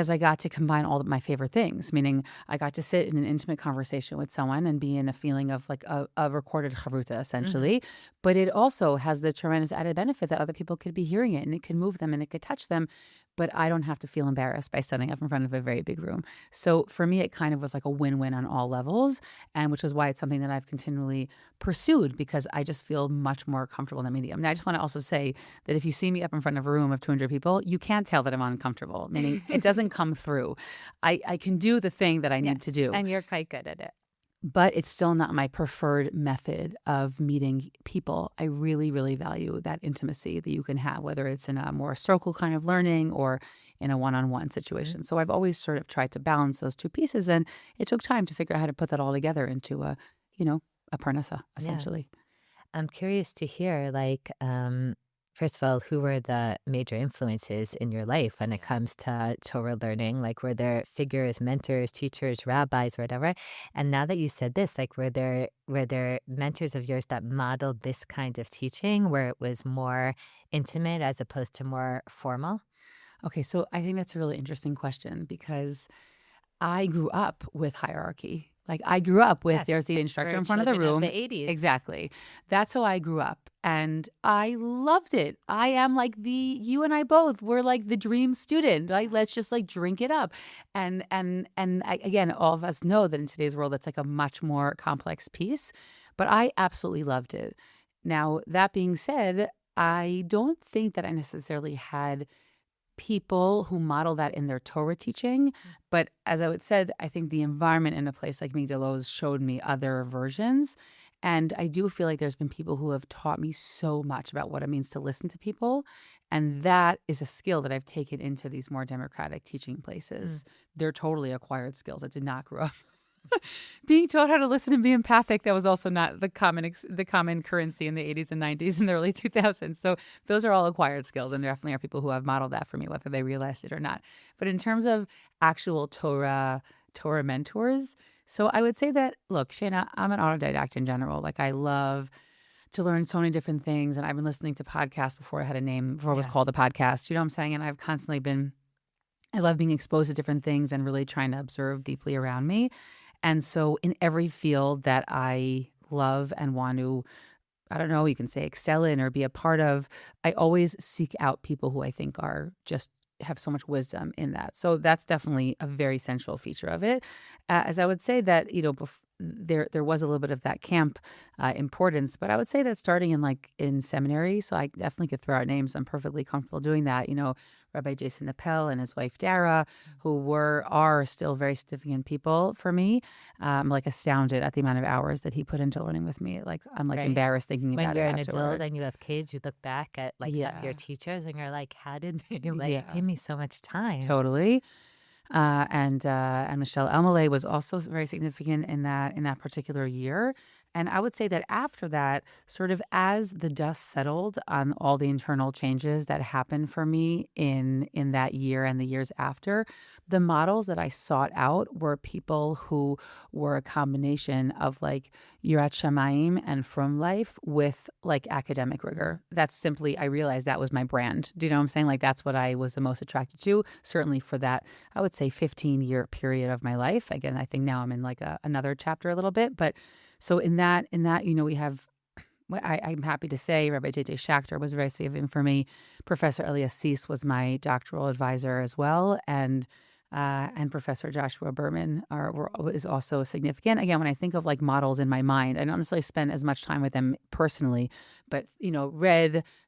I got to combine all of my favorite things, meaning I got to sit in an intimate conversation with someone and be in a feeling of like a recorded chavruta, Hmm. essentially. But it also has the tremendous added benefit that other people could be hearing it and it could move them and it could touch them. But I don't have to feel embarrassed by standing up in front of a very big room. So for me, it kind of was like a win-win on all levels. And which is why it's something that I've continually pursued because I just feel much more comfortable in the medium. Now, I just want to also say that if you see me up in front of a room of 200 people, you can't tell that I'm uncomfortable, meaning it doesn't come through. I can do the thing that I need to Yes, do, and you're quite good at it. but it's still not my preferred method of meeting people. I really, really value that intimacy that you can have, whether it's in a more circle kind of learning or in a one-on-one Mhm. situation. So I've always sort of tried to balance those two pieces, and it took time to figure out how to put that all together into you know, a parnasa, Yeah. essentially. I'm curious to hear, like, first of all, who were the major influences in your life when it Yeah. comes to Torah learning? Like, were there figures, mentors, teachers, rabbis, whatever? And now that you said this, like, were there mentors of yours that modeled this kind of teaching, where it was more intimate as opposed to more formal? Okay, so I think that's a really interesting question because I grew up with hierarchy. Like, I grew up with there's Yes, the instructor we're in front of the children of room. the '80s. Exactly. That's how I grew up, and I loved it. I am like you and I both were like the dream student. Like, let's just like drink it up. Again, all of us know that in today's world, that's like a much more complex piece, but I absolutely loved it. Now, that being said, I don't think that I necessarily had people who model that in their Torah teaching. But as I would said, I think the environment in a place like Migdalo's showed me other versions. And I do feel like there's been people who have taught me so much about what it means to listen to people. And that is a skill that I've taken into these more democratic teaching Mm. places. They're totally acquired skills. I did not grow up being taught how to listen and be empathic. That was also not the common currency in the 80s and 90s and the early 2000s. So those are all acquired skills, and there definitely are people who have modeled that for me, whether they realized it or not. But in terms of actual Torah mentors, so I would say that, look, Shayna, I'm an autodidact in general. Like, I love to learn so many different things, and I've been listening to podcasts before I had a name, before it was Yeah. called a podcast. You know what I'm saying? And I've constantly been I love being exposed to different things and really trying to observe deeply around me. And so in every field that I love and want to, I don't know, you can say excel in or be a part of, I always seek out people who I think are just have so much wisdom in that. So that's definitely a very central feature of it. As I would say that, there was a little bit of that camp importance, but I would say that starting in seminary, so I definitely could throw out names. I'm perfectly comfortable doing that. Rabbi Jason Appel and his wife Dara, who are still very significant people for me. I'm like astounded at the amount of hours that he put into learning with me. Like, I'm like Right. embarrassed thinking When about it you're an adult afterward. and you have kids, you look back at, like, some of your Yeah, teachers and you're like, "How did they, like, yeah, give me so much time?" totally. And Michelle Elmaleh was also very significant in that particular year. And I would say that after that, sort of as the dust settled on all the internal changes that happened for me in that year and the years after, the models that I sought out were people who were a combination of like Yirat Shamayim and From Life with like academic Mhm. rigor. That's simply, I realized that was my brand. Do you know what I'm saying? Like, that's what I was the most attracted to, certainly for that, I would say, 15-year period of my life. Again, I think now I'm in like another chapter a little bit. But so in that, we have, I'm happy to say Rabbi J.J. Schachter was very significant for me. Professor Elias Cease was my doctoral advisor as well. And Professor Joshua Berman is also significant. Again, when I think of like models in my mind, I don't necessarily spend as much time with them personally, but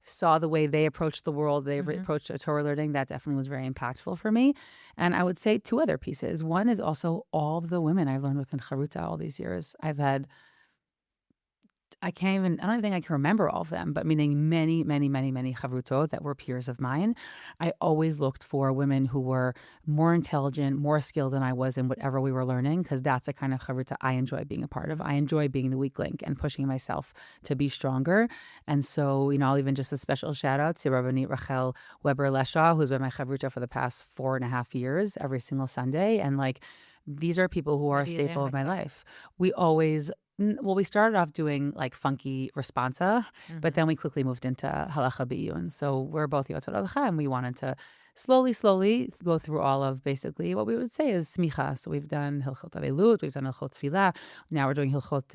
saw the way they approached the world, Mhm. approached Torah learning. That definitely was very impactful for me. And I would say two other pieces. One is also all of the women I've learned with in Charuta all these years. I've had I don't even think I can remember all of them, but meaning many, many, many, many chavrutot that were peers of mine. I always looked for women who were more intelligent, more skilled than I was in whatever we were learning, because that's the kind of chavruta I enjoy being a part of. I enjoy being the weak link and pushing myself to be stronger. And so, I'll even just a special shout out to Rabbanit Rachel Weber Leshaw, who's been my chavruta for the past 4.5 years, every single Sunday. And like, these are people who are What a do you learn staple of with my her? life. We always well, we started off doing like funky responsa, but Hmm. then we quickly moved into halacha biyun. So we're both yotzot halacha, and we wanted to slowly, slowly go through all of basically what we would say is smicha. So we've done hilchot avelut, we've done hilchot tefillah. Now we're doing hilchot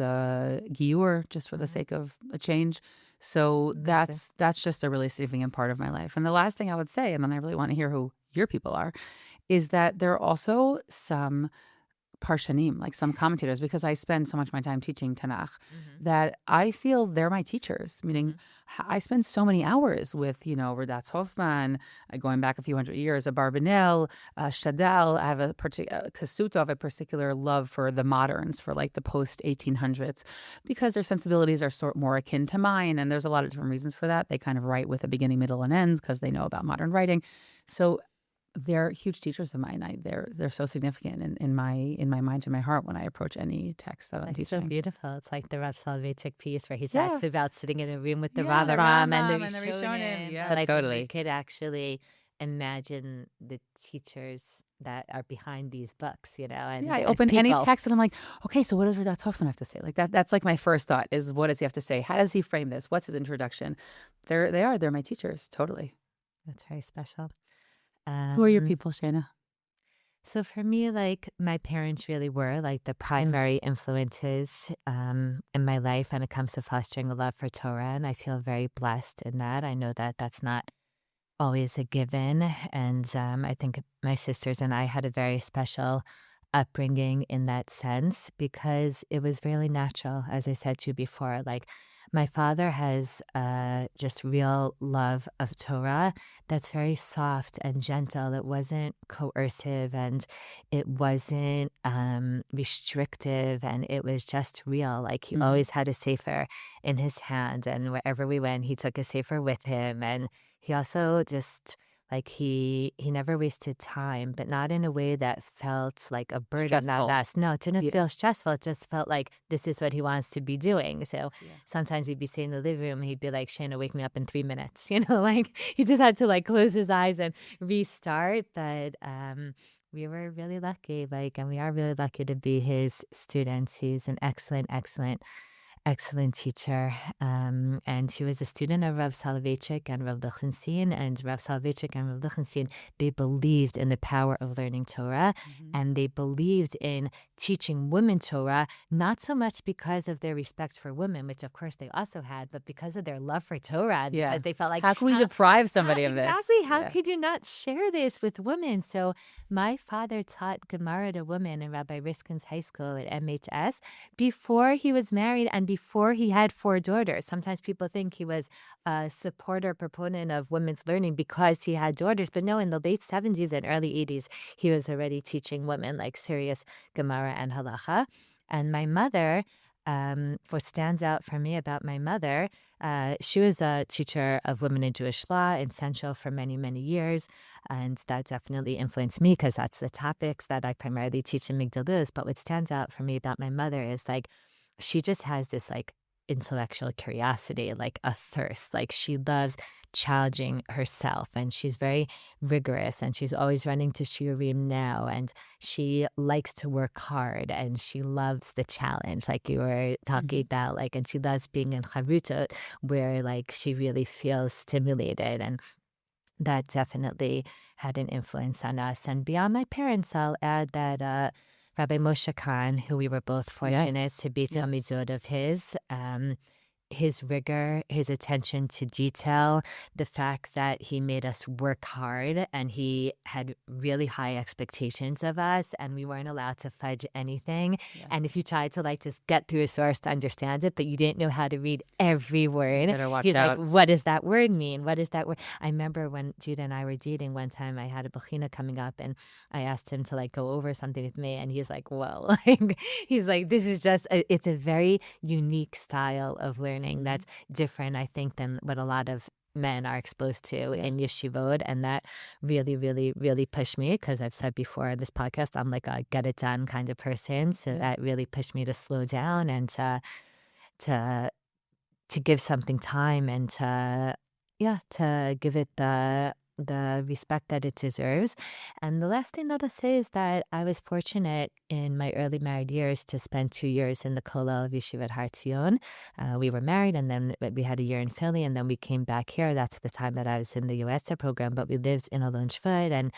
giur, just for the Hmm. sake of a change. So Amazing. that's just a really significant part of my life. And the last thing I would say, and then I really want to hear who your people are, is that there are also some parshanim, like some commentators, because I spend so much of my time teaching Tanakh, Hmm. that I feel they're my teachers. Meaning, Hmm. I spend so many hours with, Radatz Hoffman, going back a few hundred years, a Barbanel, Shadal. I have a particular Kasuto, I have a particular love for the moderns, for like the post 1800s, because their sensibilities are sort more akin to mine, and there's a lot of different reasons for that. They kind of write with a beginning, middle, and ends because they know about modern writing. So they're huge teachers of mine. They're so significant in my mind and my heart when I approach any text that I'm It's so teaching. beautiful. It's like the Rav Soloveitchik piece where he Yeah, talks about sitting in a room with the yeah, the Rambam and the Rambam and the Rishonim. Rishonim. Yeah, And I think we totally. could actually imagine the teachers that are behind these books, Yeah, and I as open any people. text and I'm like, okay, so what does Radat Hoffman have to say? Like that's like my first thought is, what does he have to say? How does he frame this? What's his introduction? They're my teachers, totally. That's very special. Who are your Um, people, Shayna? so for me, like my parents really were like the Yeah. primary influences in my life when it comes to fostering a love for Torah. And I feel very blessed in that. I know that that's not always a given. And I think my sisters and I had a very special upbringing in that sense because it was really natural, as I said to you before. Like, my father has just real love of Torah that's very soft and gentle. It wasn't coercive and it wasn't restrictive, and it was just real. Like, he Hmm. always had a sefer in his hand, and wherever we went, he took a sefer with him. And he also just like he never wasted time, but not in a way that felt like a burden on Stressful. us. No, it didn't Yeah. feel stressful. It just felt like this is what he wants to be doing. So Yeah. sometimes he'd be sitting in the living room, he'd be like, Shayna, wake me up in 3 minutes. Like he just had to like close his eyes and restart. But we were really lucky, and we are really lucky to be his students. He's an excellent, excellent excellent teacher. And he was a student of Rav Soloveitchik and Rav Lichtenstein. And Rav Soloveitchik and Rav Lichtenstein, they believed in the power of learning Torah. Hmm. And they believed in teaching women Torah, not so much because of their respect for women, which of course they also had, but because of their love for Torah, and Yeah. because they felt like, How can we deprive how somebody of this? exactly, how Yeah. could you not share this with women? So my father taught Gemara to women in Rabbi Riskin's high school at MHS before he was married and before he had 4 daughters. Sometimes people think he was a supporter, proponent of women's learning because he had daughters. But no, in the late 70s and early 80s, he was already teaching women like serious Gemara and Halacha. And my mother, what stands out for me about my mother, she was a teacher of women in Jewish law in Central for many, many years. And that definitely influenced me because that's the topics that I primarily teach in Migdalus. But what stands out for me about my mother is like, she just has this like intellectual curiosity, like a thirst. Like, she loves challenging herself, and she's very rigorous, and she's always running to shiurim now, and she likes to work hard, and she loves the challenge, like you were talking Hmm. about, like, and she loves being in chavruta where like she really feels stimulated. And that definitely had an influence on us. And beyond my parents, I'll add that Rabbi Moshe Khan, who we were both fortunate Yes. to be Yes. Talmidot of his, his rigor, his attention to detail, the fact that he made us work hard and he had really high expectations of us and we weren't allowed to fudge anything. Yeah. And if you tried to like just get through a source to understand it, but you didn't know how to read every word, Better watch he's like, out. what does that word mean? What does that word? I remember when Judah and I were dating one time, I had a bechina coming up and I asked him to like go over something with me and he's like, whoa, like, he's like, this is just, it's a very unique style of learning that's different, I think, than what a lot of men are exposed to Yeah. in yeshivot. And that really, really, really pushed me because I've said before on this podcast, I'm like a get it done kind of person. So Yeah. that really pushed me to slow down and to give something time and to give it the respect that it deserves. And the last thing that I'll say is that I was fortunate in my early married years to spend 2 years in the Kollel of Yeshivat Har Tzion. We were married and then we had a year in Philly and then we came back here. That's the time that I was in the USA program, but we lived in Alon Shvud and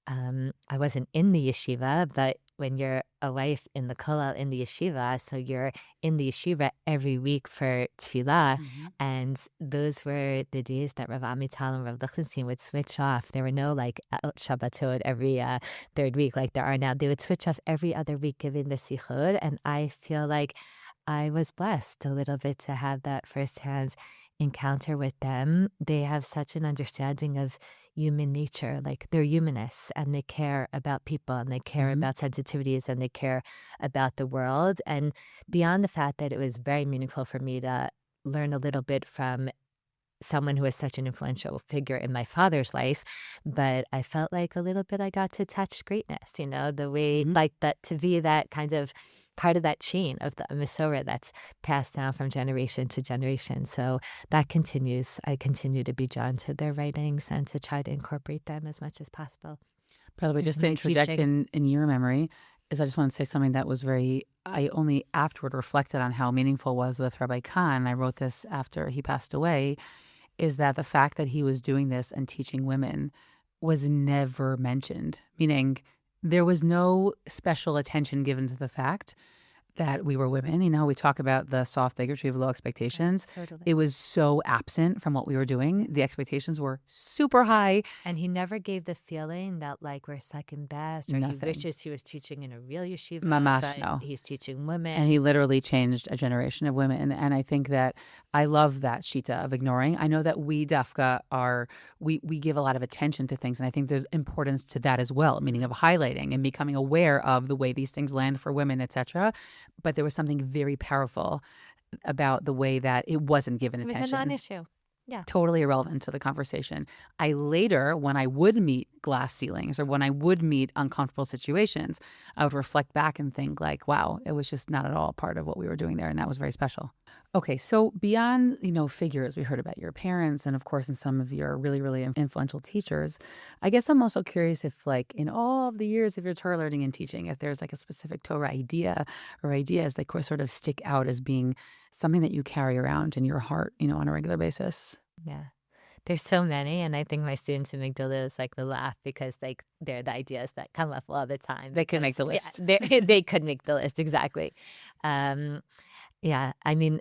I wasn't in the yeshiva, but when you're a wife in the kollel in the yeshiva, so you're in the yeshiva every week for tefillah, and those were the days that Rav Amital and Rav Lichtenstein would switch off. There were no like Shabbatot every third week like there are now. They would switch off every other week giving the sichot, and I feel like I was blessed a little bit to have that firsthand encounter with them. They have such an understanding of human nature. Like they're humanists and they care about people and they care about sensitivities and they care about the world. And beyond the fact that it was very meaningful for me to learn a little bit from someone who was such an influential figure in my father's life, but I felt like a little bit I got to touch greatness, the way like that to be that kind of part of that chain of the Masorah that's passed down from generation to generation. So that continues. I continue to be drawn to their writings and to try to incorporate them as much as possible. By the way, just to My interject teaching. in your memory, is I just want to say something that was I only afterward reflected on how meaningful it was with Rabbi Khan. I wrote this after he passed away, is that the fact that he was doing this and teaching women was never mentioned, meaning there was no special attention given to the fact that we were women. We talk about the soft bigotry of low expectations. Totally. It was so absent from what we were doing. The expectations were super high. And he never gave the feeling that like we're second best or he Nothing. wishes he was teaching in a real yeshiva, Mamash, but no. he's teaching women. And he literally changed a generation of women. And I think that I love that shita of ignoring. I know that we dafka we give a lot of attention to things. And I think there's importance to that as well, meaning of highlighting and becoming aware of the way these things land for women, etc. But there was something very powerful about the way that it wasn't given It attention. was a non-issue. Yeah. Totally irrelevant to the conversation. I later, when I would meet glass ceilings or when I would meet uncomfortable situations, I would reflect back and think like, wow, it was just not at all part of what we were doing there. And that was very special. Okay, so beyond, figures, we heard about your parents and of course in some of your really, really influential teachers, I guess I'm also curious if like in all of the years of your Torah learning and teaching, if there's like a specific Torah idea or ideas that sort of stick out as being something that you carry around in your heart, on a regular basis. Yeah. There's so many, and I think my students in Migdalis like to laugh because like they're the ideas that come up all the time. They can make the because, list. They could make the list, exactly. Yeah, I mean,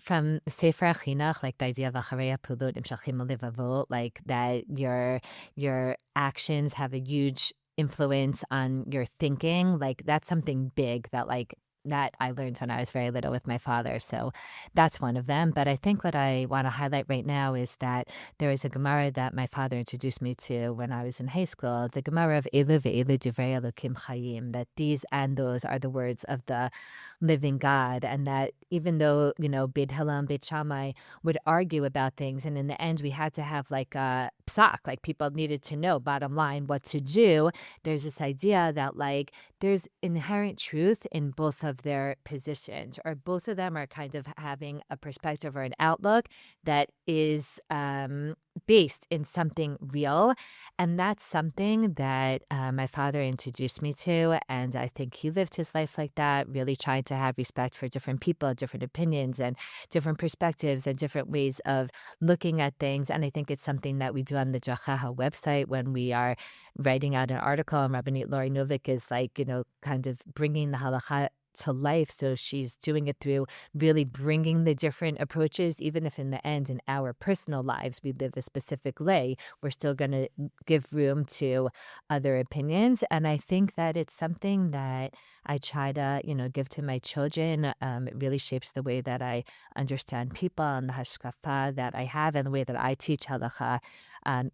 from Sefer Chinuch, like the idea of acharei hapulot nimshachim levavot, like that your actions have a huge influence on your thinking. Like that's something big that I learned when I was very little with my father. So that's one of them. But I think what I want to highlight right now is that there is a Gemara that my father introduced me to when I was in high school, the Gemara of Elu ve'elu divrei Elokim chayim, that these and those are the words of the living God. And that even though, Beit Hillel and Beit Shammai would argue about things, and in the end we had to have like a psak, like people needed to know, bottom line, what to do. There's this idea that like there's inherent truth in both of their positions, or both of them are kind of having a perspective or an outlook that is based in something real. And that's something that my father introduced me to. And I think he lived his life like that, really trying to have respect for different people, different opinions, and different perspectives and different ways of looking at things. And I think it's something that we do on the Deracheha website when we are writing out an article. And Rabbanit Lori Novik is like, kind of bringing the halacha to life. So she's doing it through really bringing the different approaches, even if in the end, in our personal lives, we live a specific way, we're still going to give room to other opinions. And I think that it's something that I try to, give to my children. It really shapes the way that I understand people and the hashkafa that I have and the way that I teach halacha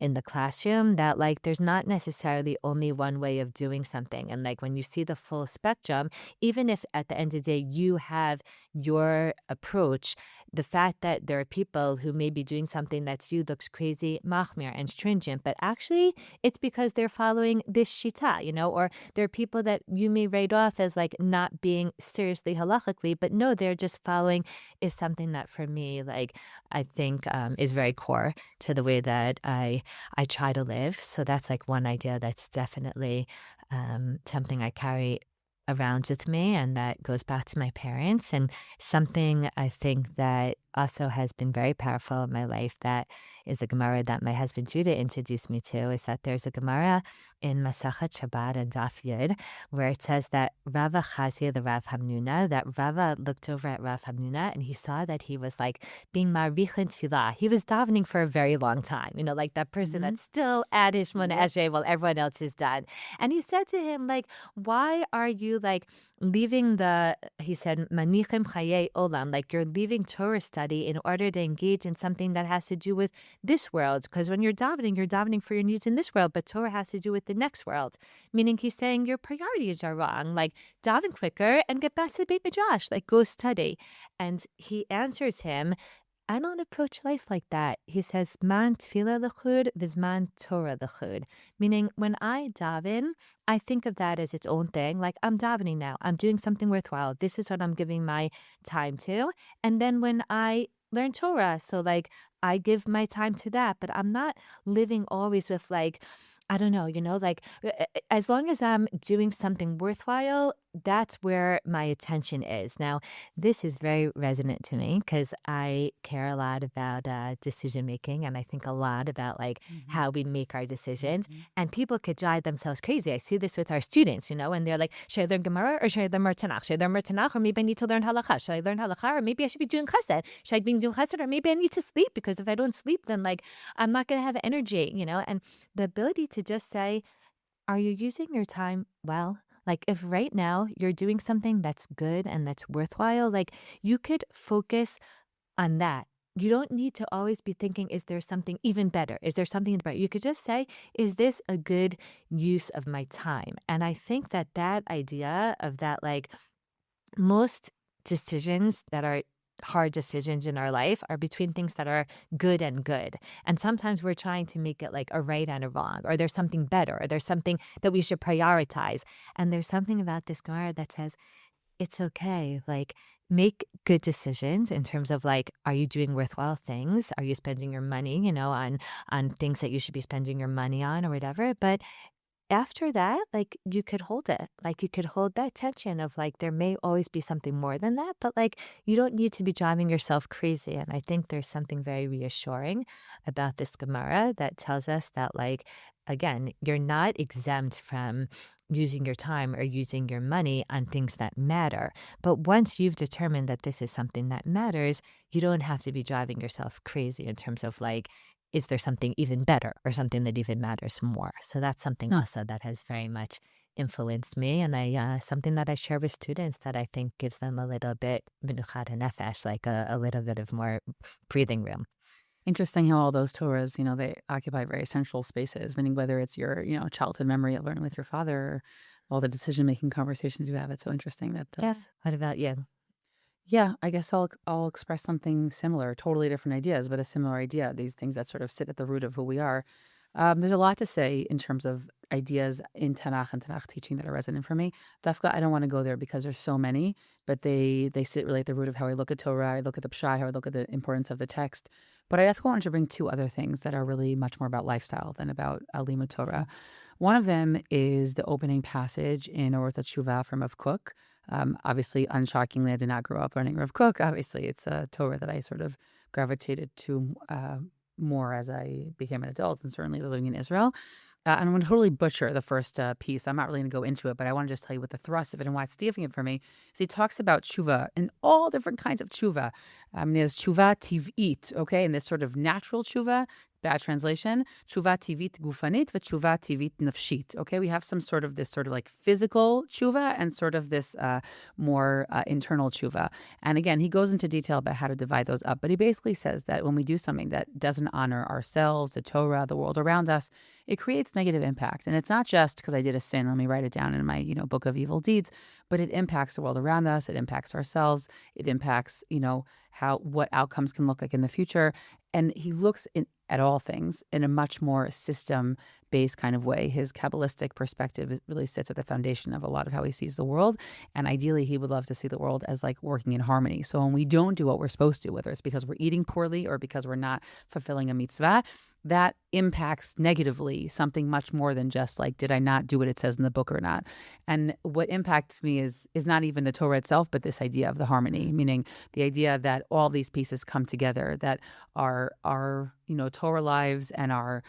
in the classroom, that like there's not necessarily only one way of doing something. And like when you see the full spectrum, even if at the end of the day you have your approach, the fact that there are people who may be doing something that to you looks crazy, machmir, and stringent, but actually it's because they're following this shita, or there are people that you may write off as like not being seriously halachically, but no, they're just following is something that for me, like I think is very core to the way that I try to live. So that's like one idea that's definitely something I carry around with me, and that goes back to my parents. And something I think that also has been very powerful in my life, that is a Gemara that my husband Judah introduced me to, is that there's a Gemara in Masachet Shabbat and Daf Yud where it says that Rava Chazia, the Rav Hamnuna, that Rava looked over at Rav Hamnuna and he saw that he was like being marich in tefillah. He was davening for a very long time, like that person Mhm. that's still at his Shmona Yep. Esrei while everyone else is done. And he said to him, like, why are you like leaving he said, manichem chaye olam, like you're leaving Torah study in order to engage in something that has to do with this world. Because when you're davening for your needs in this world, but Torah has to do with the next world. Meaning he's saying your priorities are wrong. Like daven quicker and get back to the Beit Midrash, like go study. And he answers him, I don't approach life like that. He says, man tefillah l'chud, vizman Torah l'chud. Meaning, when I daven, I think of that as its own thing. Like, I'm davening now. I'm doing something worthwhile. This is what I'm giving my time to. And then when I learn Torah, so like, I give my time to that, but I'm not living always with like, I don't know, like as long as I'm doing something worthwhile, that's where my attention is. Now, this is very resonant to me because I care a lot about decision making, and I think a lot about like Mhm. how we make our decisions. Mhm. And people could drive themselves crazy. I see this with our students, and they're like, should I learn Gemara or should I learn Tanakh? Should I learn Tanakh or maybe I need to learn Halakha? Should I learn Halakha or maybe I should be doing Chesed? Should I be doing Chesed or maybe I need to sleep because if I don't sleep, then like I'm not going to have energy, And the ability to just say, are you using your time well? Like, if right now you're doing something that's good and that's worthwhile, like you could focus on that. You don't need to always be thinking, is there something even better? Is there something better? You could just say, is this a good use of my time? And I think that that idea of that, like, most decisions that are hard decisions in our life are between things that are good and good. And sometimes we're trying to make it like a right and a wrong, or there's something better, or there's something that we should prioritize. And there's something about this Gemara that says, it's okay. Like, make good decisions in terms of like, are you doing worthwhile things? Are you spending your money, on things that you should be spending your money on or whatever? But after that, like, you could hold it. Like, you could hold that tension of, like, there may always be something more than that, but, like, you don't need to be driving yourself crazy, and I think there's something very reassuring about this Gemara that tells us that, like, again, you're not exempt from using your time or using your money on things that matter. But once you've determined that this is something that matters, you don't have to be driving yourself crazy in terms of, like, is there something even better or something that even matters more? So that's something also that has very much influenced me, and I something that I share with students that I think gives them a little bit menuchat nefesh, like a little bit of more breathing room. Interesting how all those Torahs, they occupy very central spaces, meaning whether it's your, childhood memory of learning with your father or all the decision-making conversations you have. It's so interesting that Yeah. those. What about you? Yeah, I guess I'll express something similar, totally different ideas, but a similar idea. These things that sort of sit at the root of who we are. There's a lot to say in terms of ideas in Tanakh and Tanakh teaching that are resonant for me. Dafka, I don't want to go there because there's so many, but they sit really at the root of how I look at Torah, I look at the Pshat, how I look at the importance of the text. But I Dafka wanted to bring two other things that are really much more about lifestyle than about Limud Torah. One of them is the opening passage in Orot Tshuva from Rav Kook. Obviously, unshockingly, I did not grow up learning Rav Kook. Obviously, it's a Torah that I sort of gravitated to more as I became an adult and certainly living in Israel. and I'm going to totally butcher the first piece. I'm not really going to go into it, but I want to just tell you what the thrust of it and why it's significant for me. Is he talks about tshuva and all different kinds of tshuva. There's tshuva tiv'it, okay, and this sort of natural tshuva. Bad translation. Tshuva tivit gufanit, v'tshuva tivit nafshit. Okay, we have some sort of this sort of like physical tshuva and sort of this more internal tshuva. And again, he goes into detail about how to divide those up. But he basically says that when we do something that doesn't honor ourselves, the Torah, the world around us, it creates negative impact. And it's not just because I did a sin, let me write it down in my, book of evil deeds, but it impacts the world around us, it impacts ourselves, it impacts, how what outcomes can look like in the future. And he looks at all things in a much more system-based kind of way. His Kabbalistic perspective really sits at the foundation of a lot of how he sees the world. And ideally, he would love to see the world as like working in harmony. So when we don't do what we're supposed to, whether it's because we're eating poorly or because we're not fulfilling a mitzvah, that impacts negatively something much more than just like, did I not do what it says in the book or not? And what impacts me is not even the Torah itself, but this idea of the harmony, meaning the idea that all these pieces come together, that our Torah lives and our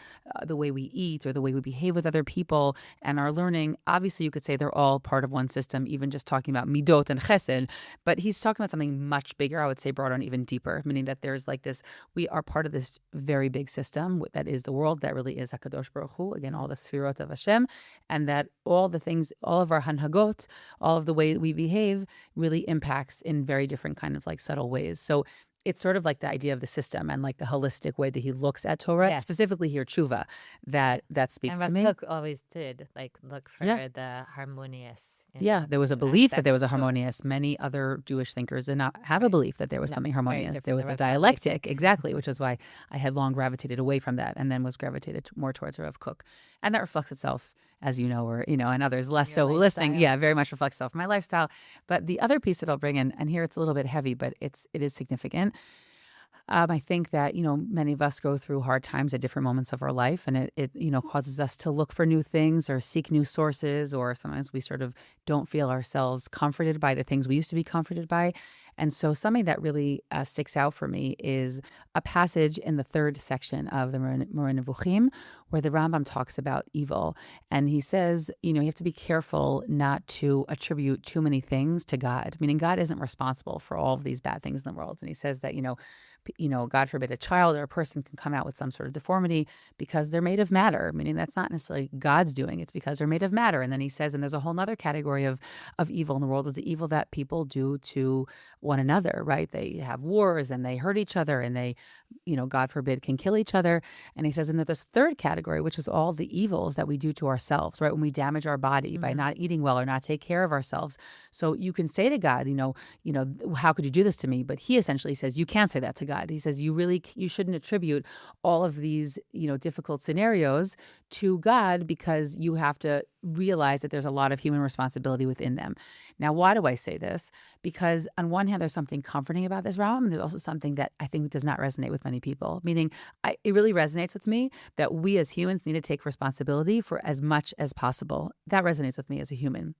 the way we eat or the way we behave with other people and our learning. Obviously, you could say they're all part of one system, even just talking about midot and chesed. But he's talking about something much bigger, I would say broader and even deeper, meaning that there's like this, we are part of this very big system that is the world, that really is HaKadosh Baruch Hu, again, all the sfirot of Hashem, and that all the things, all of our hanhagot, all of the way we behave really impacts in very different kind of like subtle ways. So it's sort of like the idea of the system and like the holistic way that he looks at Torah, Yes. specifically here tshuva, that speaks And to what me. Cook always did, like look for Yeah. the harmonious, Yeah, there was a belief that there aspects was of a children. harmonious. Many other Jewish thinkers did not have a Right. belief that there was No, something very harmonious. There different. was The a Rav Sam, I dialectic, think. exactly, which is why I had long gravitated away from that and then was gravitated more towards Rav Kook. And that reflects itself, as you know, or, and others less Your so listening. lifestyle. Yeah, very much reflects itself in my lifestyle. But the other piece that I'll bring in, and here it's a little bit heavy, but it is significant. I think that, many of us go through hard times at different moments of our life, and it causes us to look for new things or seek new sources, or sometimes we sort of don't feel ourselves comforted by the things we used to be comforted by. And so something that really sticks out for me is a passage in the third section of the Moreh Nevuchim, where the Rambam talks about evil. And he says, you have to be careful not to attribute too many things to God, meaning God isn't responsible for all of these bad things in the world. And he says that, God forbid, a child or a person can come out with some sort of deformity because they're made of matter, meaning that's not necessarily God's doing. It's because they're made of matter. And then he says, and there's a whole other category of evil in the world, is the evil that people do to one another, right? They have wars and they hurt each other and they, God forbid, can kill each other. And he says, and there's this third category, which is all the evils that we do to ourselves, right? When we damage our body by not eating well or not take care of ourselves. So you can say to God, how could you do this to me? But he essentially says, you can't say that to God. He says, you shouldn't attribute all of these, difficult scenarios to God, because you have to realize that there's a lot of human responsibility within them. Now, why do I say this? Because on one hand, there's something comforting about this realm, and there's also something that I think does not resonate with many people, meaning it really resonates with me that we as humans need to take responsibility for as much as possible. That resonates with me as a human.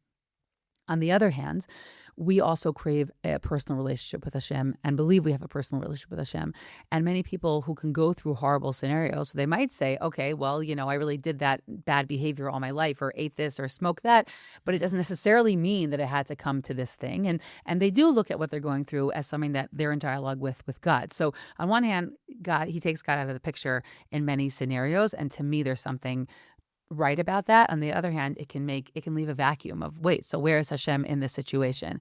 On the other hand, we also crave a personal relationship with Hashem and believe we have a personal relationship with Hashem. And many people who can go through horrible scenarios, so they might say, okay, well, I really did that bad behavior all my life, or ate this or smoked that, but it doesn't necessarily mean that it had to come to this thing. And they do look at what they're going through as something that they're in dialogue with God. So on one hand, he takes God out of the picture in many scenarios. And to me, there's something right about that. On the other hand, it can leave a vacuum of, wait, so where is Hashem in this situation?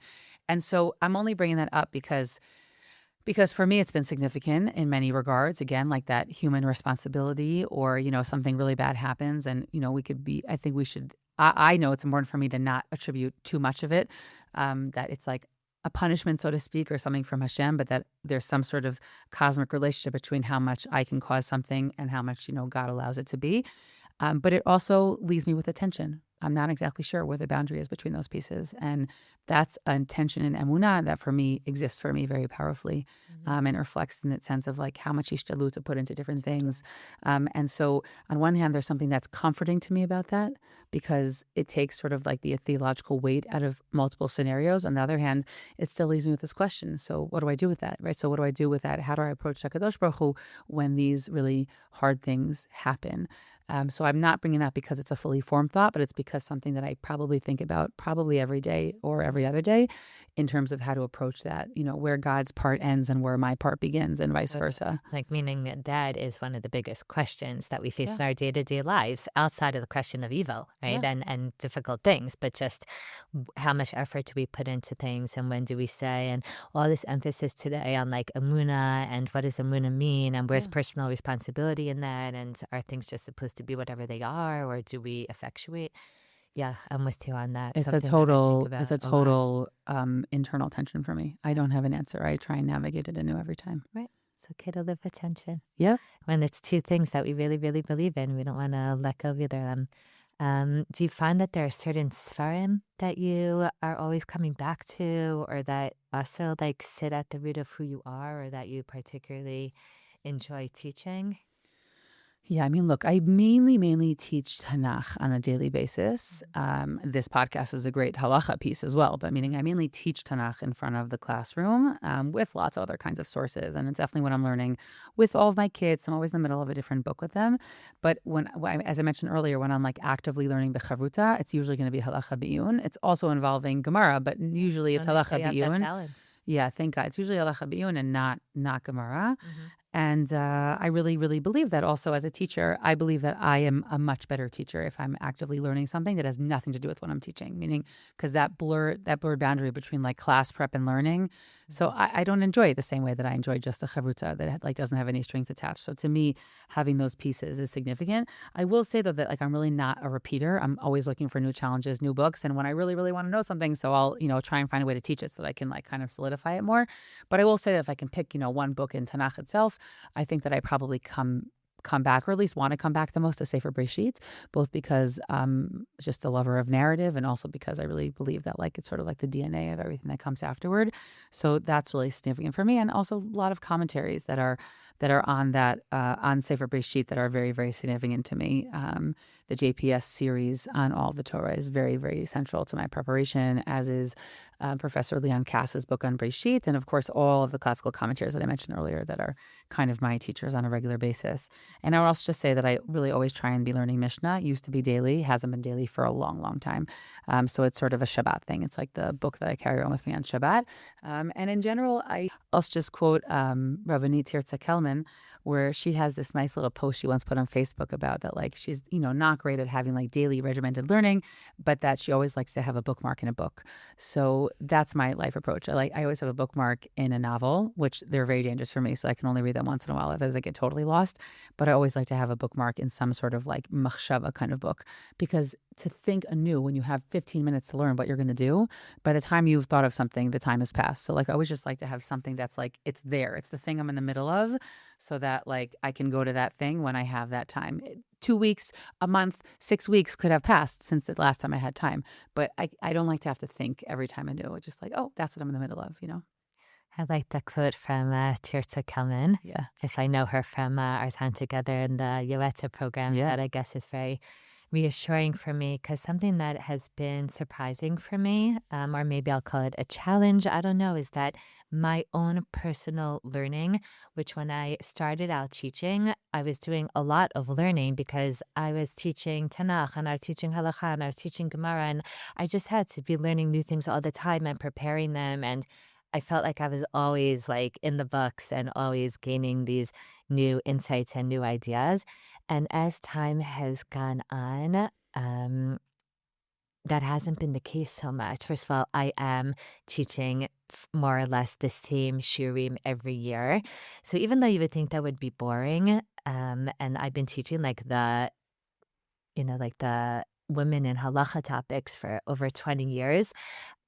And so I'm only bringing that up because for me, it's been significant in many regards. Again, like that human responsibility, or, something really bad happens and, I think we should, I know it's important for me to not attribute too much of it, that it's like a punishment, so to speak, or something from Hashem, but that there's some sort of cosmic relationship between how much I can cause something and how much, God allows it to be. But it also leaves me with a tension. I'm not exactly sure where the boundary is between those pieces. And that's a tension in emunah that for me exists for me very powerfully, and reflects in that sense of like how much ishtalut to put into different things. And so on one hand, there's something that's comforting to me about that, because it takes sort of like the theological weight out of multiple scenarios. On the other hand, it still leaves me with this question. So what do I do with that, right? So what do I do with that? How do I approach HaKadosh Baruch Hu when these really hard things happen? So I'm not bringing that because it's a fully formed thought, but it's because something that I probably think about probably every day or every other day in terms of how to approach that, where God's part ends and where my part begins and vice Totally. versa. Like, meaning that is one of the biggest questions that we face Yeah. in our day-to-day lives, outside of the question of evil, right? Yeah. And difficult things, but just how much effort do we put into things, and when do we say, and all this emphasis today on like amuna and what does amuna mean, and where's Yeah. personal responsibility in that, and are things just supposed to be whatever they are, or do we effectuate? Yeah, I'm with you on that. It's a Something that I think total it's about a a lot. total, internal tension for me. I Yeah. don't have an answer. I try and navigate it anew every time. Right. So, okay to live with tension. Yeah. When it's two things that we really, really believe in, we don't want to let go of either of them. Do you find that there are certain svarim that you are always coming back to, or that also like sit at the root of who you are, or that you particularly enjoy teaching? Yeah, I mean, look, I mainly teach Tanakh on a daily basis. This podcast is a great halacha piece as well, but meaning I mainly teach Tanakh in front of the classroom with lots of other kinds of sources. And it's definitely what I'm learning with all of my kids. I'm always in the middle of a different book with them. But as I mentioned earlier, when I'm like actively learning Bechavuta, it's usually going to be halacha biyun. It's also involving Gemara, but Yeah, usually so it's nice that halacha you have that biyun. balance. Yeah, thank God. It's usually halacha biyun and not Gemara. Hmm. And I really, really believe that also as a teacher. I believe that I am a much better teacher if I'm actively learning something that has nothing to do with what I'm teaching, meaning because that blurred boundary between like class prep and learning. So I don't enjoy it the same way that I enjoy just a chavruta that like doesn't have any strings attached. So to me, having those pieces is significant. I will say though that like I'm really not a repeater. I'm always looking for new challenges, new books, and when I really, really want to know something, so I'll try and find a way to teach it so that I can like kind of solidify it more. But I will say that if I can pick one book in Tanakh itself, I think that I probably come back, or at least want to come back the most, to Sefer Breshit, both because just a lover of narrative, and also because I really believe that like it's sort of like the DNA of everything that comes afterward. So that's really significant for me, and also a lot of commentaries that are on that on Sefer Breshit that are very, very significant to me. The JPS series on all the Torah is very, very central to my preparation, as is Professor Leon Kass's book on Breshit, and of course all of the classical commentaries that I mentioned earlier that are kind of my teachers on a regular basis. And I would also just say that I really always try and be learning Mishnah. It used to be daily, hasn't been daily for a long, long time. So it's sort of a Shabbat thing. It's like the book that I carry around with me on Shabbat. And in general, I also just quote Ravanit Tirza Kelman, where she has this nice little post she once put on Facebook about that, like she's not great at having like daily regimented learning, but that she always likes to have a bookmark in a book. So that's my life approach. I always have a bookmark in a novel, which they're very dangerous for me, so I can only read them once in a while, otherwise I get totally lost. But I always like to have a bookmark in some sort of like machshava kind of book, because to think anew when you have 15 minutes to learn what you're going to do, by the time you've thought of something, the time has passed. So like I always just like to have something that's like it's there, it's the thing I'm in the middle of, so that like I can go to that thing when I have that time. 2 weeks, a month, 6 weeks could have passed since the last time I had time. But I don't like to have to think every time I do. It's just like, oh, that's what I'm in the middle of. I like that quote from Tirza Kelman, Yeah. because I know her from our time together in the Yoeta program. Yeah. That I guess is very reassuring for me, because something that has been surprising for me, or maybe I'll call it a challenge, I don't know, is that my own personal learning, which when I started out teaching, I was doing a lot of learning because I was teaching Tanakh and I was teaching Halakha and I was teaching Gemara, and I just had to be learning new things all the time and preparing them. And I felt like I was always like in the books and always gaining these new insights and new ideas. And as time has gone on, that hasn't been the case so much. First of all, I am teaching more or less the same shiurim every year. So even though you would think that would be boring, and I've been teaching like the women in halacha topics for over 20 years,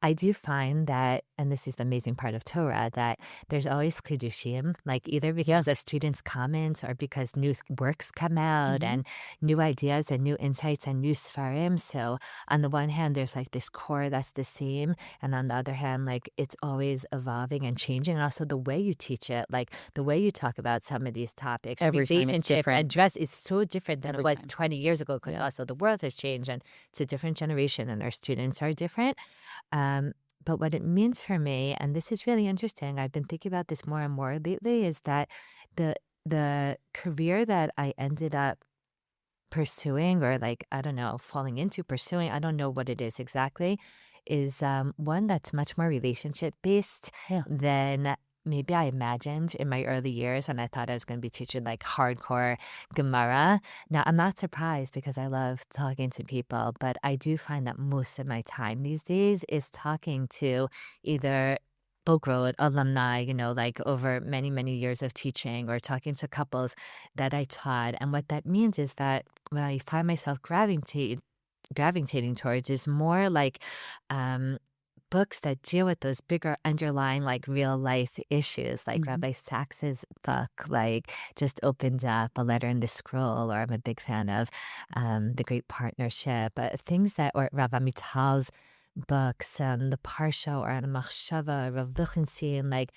I do find that, and this is the amazing part of Torah, that there's always chidushim, like either Yeah. because of students' comments or because new works come out Hmm. and new ideas and new insights and new svarim. So on the one hand, there's like this core that's the same, and on the other hand, like it's always evolving and changing. And also the way you teach it, like the way you talk about some of these topics, Every time it's relationships and different. dress is so different than it Every was time. 20 years ago, because Yeah. also the world has changed and it's a different generation and our students are different. Um, but what it means for me, and this is really interesting, I've been thinking about this more and more lately, is that the the career that I ended up pursuing, or like, I don't know, falling into pursuing, I don't know what it is exactly, is one that's much more relationship based Yeah. than maybe I imagined in my early years when I thought I was going to be teaching like hardcore Gemara. Now, I'm not surprised because I love talking to people, but I do find that most of my time these days is talking to either Bogrod alumni, like over many, many years of teaching, or talking to couples that I taught. And what that means is that what I find myself gravitating towards is more like um, books that deal with those bigger underlying like real life issues, like Hmm. Rabbi Sacks's book, like just opened up A Letter in the Scroll, or I'm a big fan of The Great Partnership, things that, or Rabbi Mital's books, the Parsha or Ana Machshava, Rav Lichtenstein,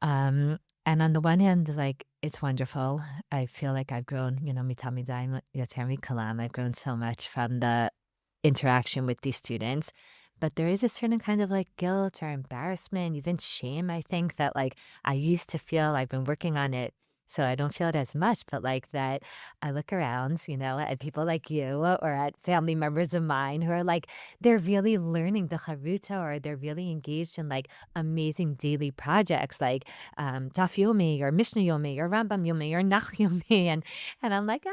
um, and on the one hand, like, it's wonderful. I feel like I've grown, Mital Midayim Yoter Mikalam. I've grown so much from the interaction with these students. But there is a certain kind of like guilt or embarrassment, even shame, I think, that like I used to feel. I've been working on it, so I don't feel it as much, but like that I look around, at people like you or at family members of mine who are like, they're really learning the Charuta, or they're really engaged in like amazing daily projects like Daf Yomi or Mishnah Yomi or Rambam Yomi or Nach Yomi. And I'm like,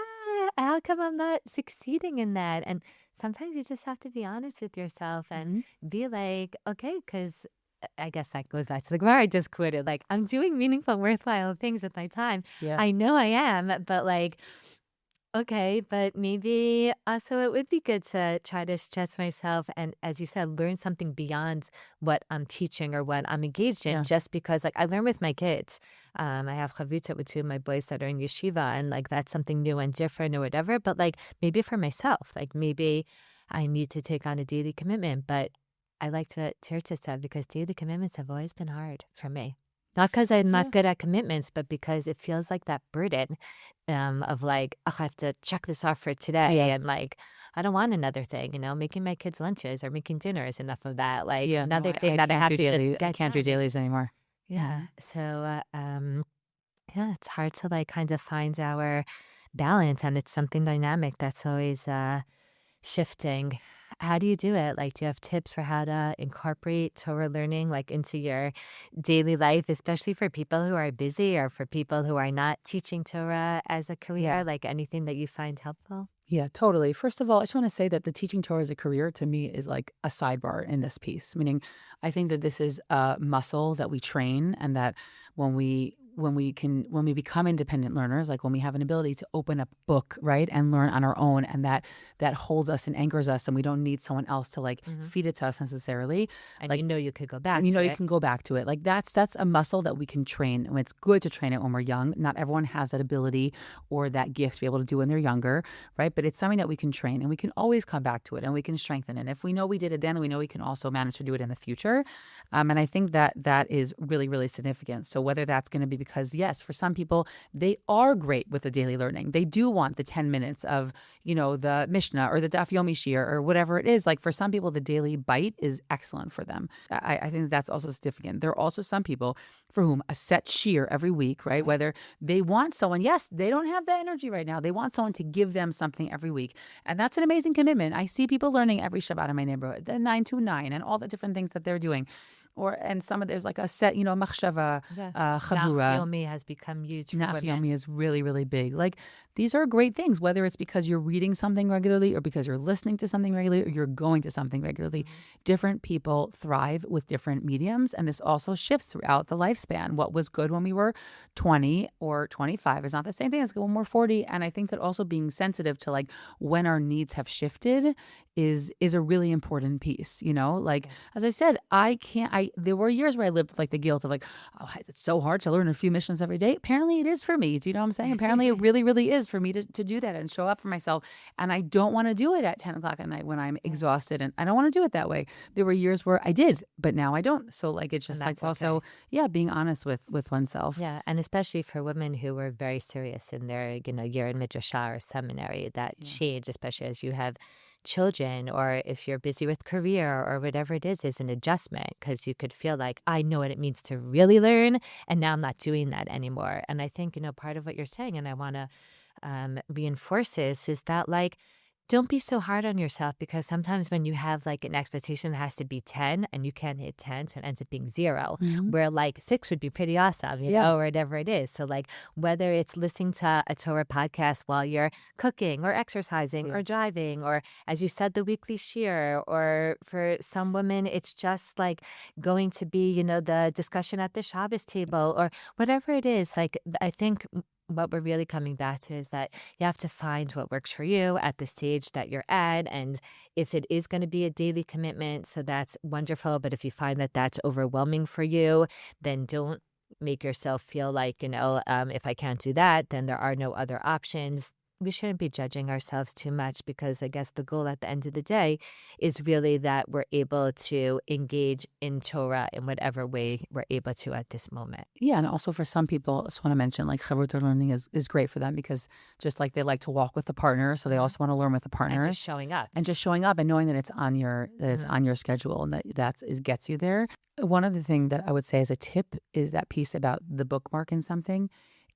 how come I'm not succeeding in that? And sometimes you just have to be honest with yourself and Hmm. be like, okay, because I guess that goes back to the Gemara I just quoted. Like, I'm doing meaningful, worthwhile things with my time. Yeah. I know I am, but like, okay, but maybe also it would be good to try to stretch myself and, as you said, learn something beyond what I'm teaching or what I'm engaged in, Yeah. just because, like, I learn with my kids. I have chavruta with two of my boys that are in yeshiva, and, like, that's something new and different or whatever. But, like, maybe for myself, like, maybe I need to take on a daily commitment. But I like what Tirta said, because daily commitments have always been hard for me. Not because I'm not Yeah. good at commitments, but because it feels like that burden of like, oh, I have to check this off for today. Yeah. And like, I don't want another thing, making my kids lunches or making dinner is enough of that. Like, Yeah. No, another thing I that I can't have do to just daily. I get can't do done is, dailies anymore. yeah. Hmm. So, yeah, it's hard to like kind of find our balance. And it's something dynamic that's always shifting. How do you do it? Like, do you have tips for how to incorporate Torah learning like into your daily life, especially for people who are busy or for people who are not teaching Torah as a Yeah. career? Like anything that you find helpful? Yeah, totally. First of all, I just want to say that the teaching Torah as a career to me is like a sidebar in this piece. Meaning, I think that this is a muscle that we train, and that when we become independent learners, like when we have an ability to open up a book, right, and learn on our own, and that holds us and anchors us, and we don't need someone else to like Hmm. feed it to us necessarily. And Like, you could go and back you know to you it. can go back to it. Like that's a muscle that we can train, and it's good to train it when we're young. Not everyone has that ability or that gift to be able to do when they're younger, right? But it's something that we can train, and we can always come back to it, and we can strengthen it. And if we know we did it then, we know we can also manage to do it in the future. And I think that that is really, really significant. So whether that's going to be because, yes, for some people, they are great with the daily learning. They do want the 10 minutes of, the Mishnah or the Daf Yomi Shir or whatever it is. Like for some people, the daily bite is excellent for them. I think that's also significant. There are also some people for whom a set shear every week, right? Whether they want someone, yes, they don't have that energy right now. They want someone to give them something every week. And that's an amazing commitment. I see people learning every Shabbat in my neighborhood, the 9 to 9 and all the different things that they're doing. And there's like a set, machshava, Yeah. Nach chabura. Yomi has become huge for women. Nachiyomi is really, really big. Like these are great things, whether it's because you're reading something regularly or because you're listening to something regularly or you're going to something regularly. Mhm. Different people thrive with different mediums. And this also shifts throughout the lifespan. What was good when we were 20 or 25 is not the same thing as when we're 40. And I think that also being sensitive to like when our needs have shifted is a really important piece, Like Yeah. as I said, there were years where I lived with like the guilt of like, oh, it's so hard to learn a few missions every day. Apparently it is for me. Do you know what I'm saying? Apparently it really, really is for me to do that and show up for myself. And I don't want to do it at 10 o'clock at night when I'm Yeah. exhausted. And I don't want to do it that way. There were years where I did, but now I don't. So like, it's And just like that's okay. also, yeah, being honest with oneself. Yeah, and especially for women who were very serious in their, year in midrasha or seminary, that Yeah. change, especially as you have children, or if you're busy with career or whatever it is an adjustment, because you could feel like, I know what it means to really learn, and now I'm not doing that anymore. And I think, part of what you're saying, and I want to reinforces is that, like, don't be so hard on yourself, because sometimes when you have like an expectation that has to be 10 and you can't hit 10, so it ends up being 0, Mhm. where like 6 would be pretty awesome, Yeah. or whatever it is. So, like, whether it's listening to a Torah podcast while you're cooking or exercising Yeah. or driving, or as you said, the weekly shir, or for some women, it's just like going to be, the discussion at the Shabbos table or whatever it is. Like, I think what we're really coming back to is that you have to find what works for you at the stage that you're at. And if it is going to be a daily commitment, so that's wonderful. But if you find that that's overwhelming for you, then don't make yourself feel like, if I can't do that, then there are no other options. We shouldn't be judging ourselves too much, because I guess the goal at the end of the day is really that we're able to engage in Torah in whatever way we're able to at this moment. Yeah, and also for some people, I just want to mention like Shavuot learning is great for them because just like they like to walk with a partner, so they Mhm. also want to learn with a And partner just showing up. and just showing up and knowing that it's on Mhm. your schedule and that it gets you there. One other thing that I would say as a tip is that piece about the bookmark and something.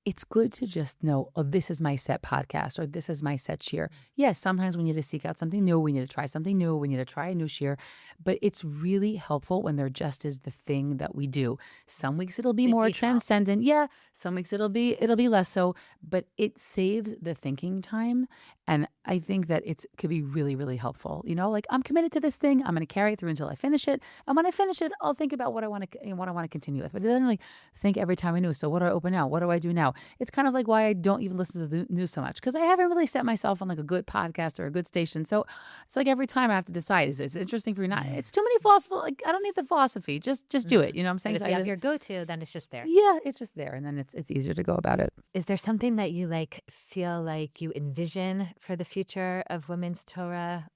It's good to just know, oh, this is my set podcast or this is my set shear. Yes, sometimes we need to seek out something new. We need to try something new. We need to try a new shear. But it's really helpful when there just is the thing that we do. Some weeks it'll be The more default. transcendent. Yeah. Some weeks it'll be less so, but it saves the thinking time. And I think that it's could be really, really helpful. Like I'm committed to this thing. I'm going to carry it through until I finish it. And when I finish it, I'll think about what I want to continue with. But it doesn't really think every time I knew. So what do I open now? What do I do now? It's kind of like why I don't even listen to the news so much because I haven't really set myself on like a good podcast or a good station. So it's like every time I have to decide, is it interesting for you or not? It's too many philosophy. Like I don't need the philosophy. Just do it. Mhm. You know what I'm But saying? if you have your go-to, then it's just there. Yeah, it's just there, and then it's easier to go about it. Is there something that you like feel like you envision for the future of women's Torah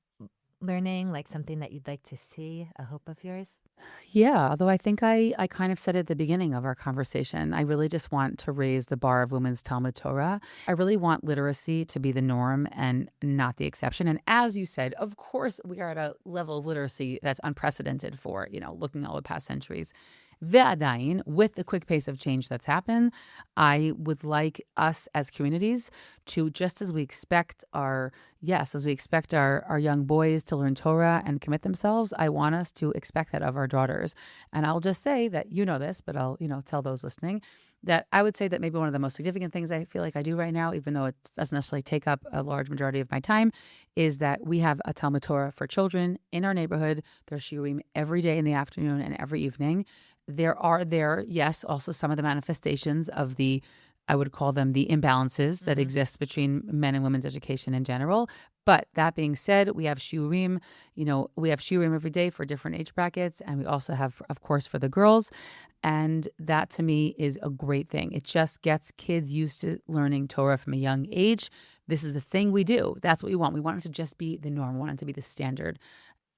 learning, like something that you'd like to see, a hope of yours? Yeah, although I think I kind of said at the beginning of our conversation, I really just want to raise the bar of women's Talmud Torah. I really want literacy to be the norm and not the exception. And as you said, of course, we are at a level of literacy that's unprecedented for, looking all the past centuries. Ve'adayin, with the quick pace of change that's happened, I would like us as communities to, just as we expect our young boys to learn Torah and commit themselves, I want us to expect that of our daughters. And I'll just say that you know this, but I'll, tell those listening that I would say that maybe one of the most significant things I feel like I do right now, even though it doesn't necessarily take up a large majority of my time, is that we have a Talmud Torah for children in our neighborhood. There's shiurim every day in the afternoon and every evening. Yes, also some of the manifestations of I would call them the imbalances that Mhm. exist between men and women's education in general. But that being said, we have shiurim, every day for different age brackets. And we also have, of course, for the girls. And that to me is a great thing. It just gets kids used to learning Torah from a young age. This is the thing we do. That's what we want. We want it to just be the norm. We want it to be the standard.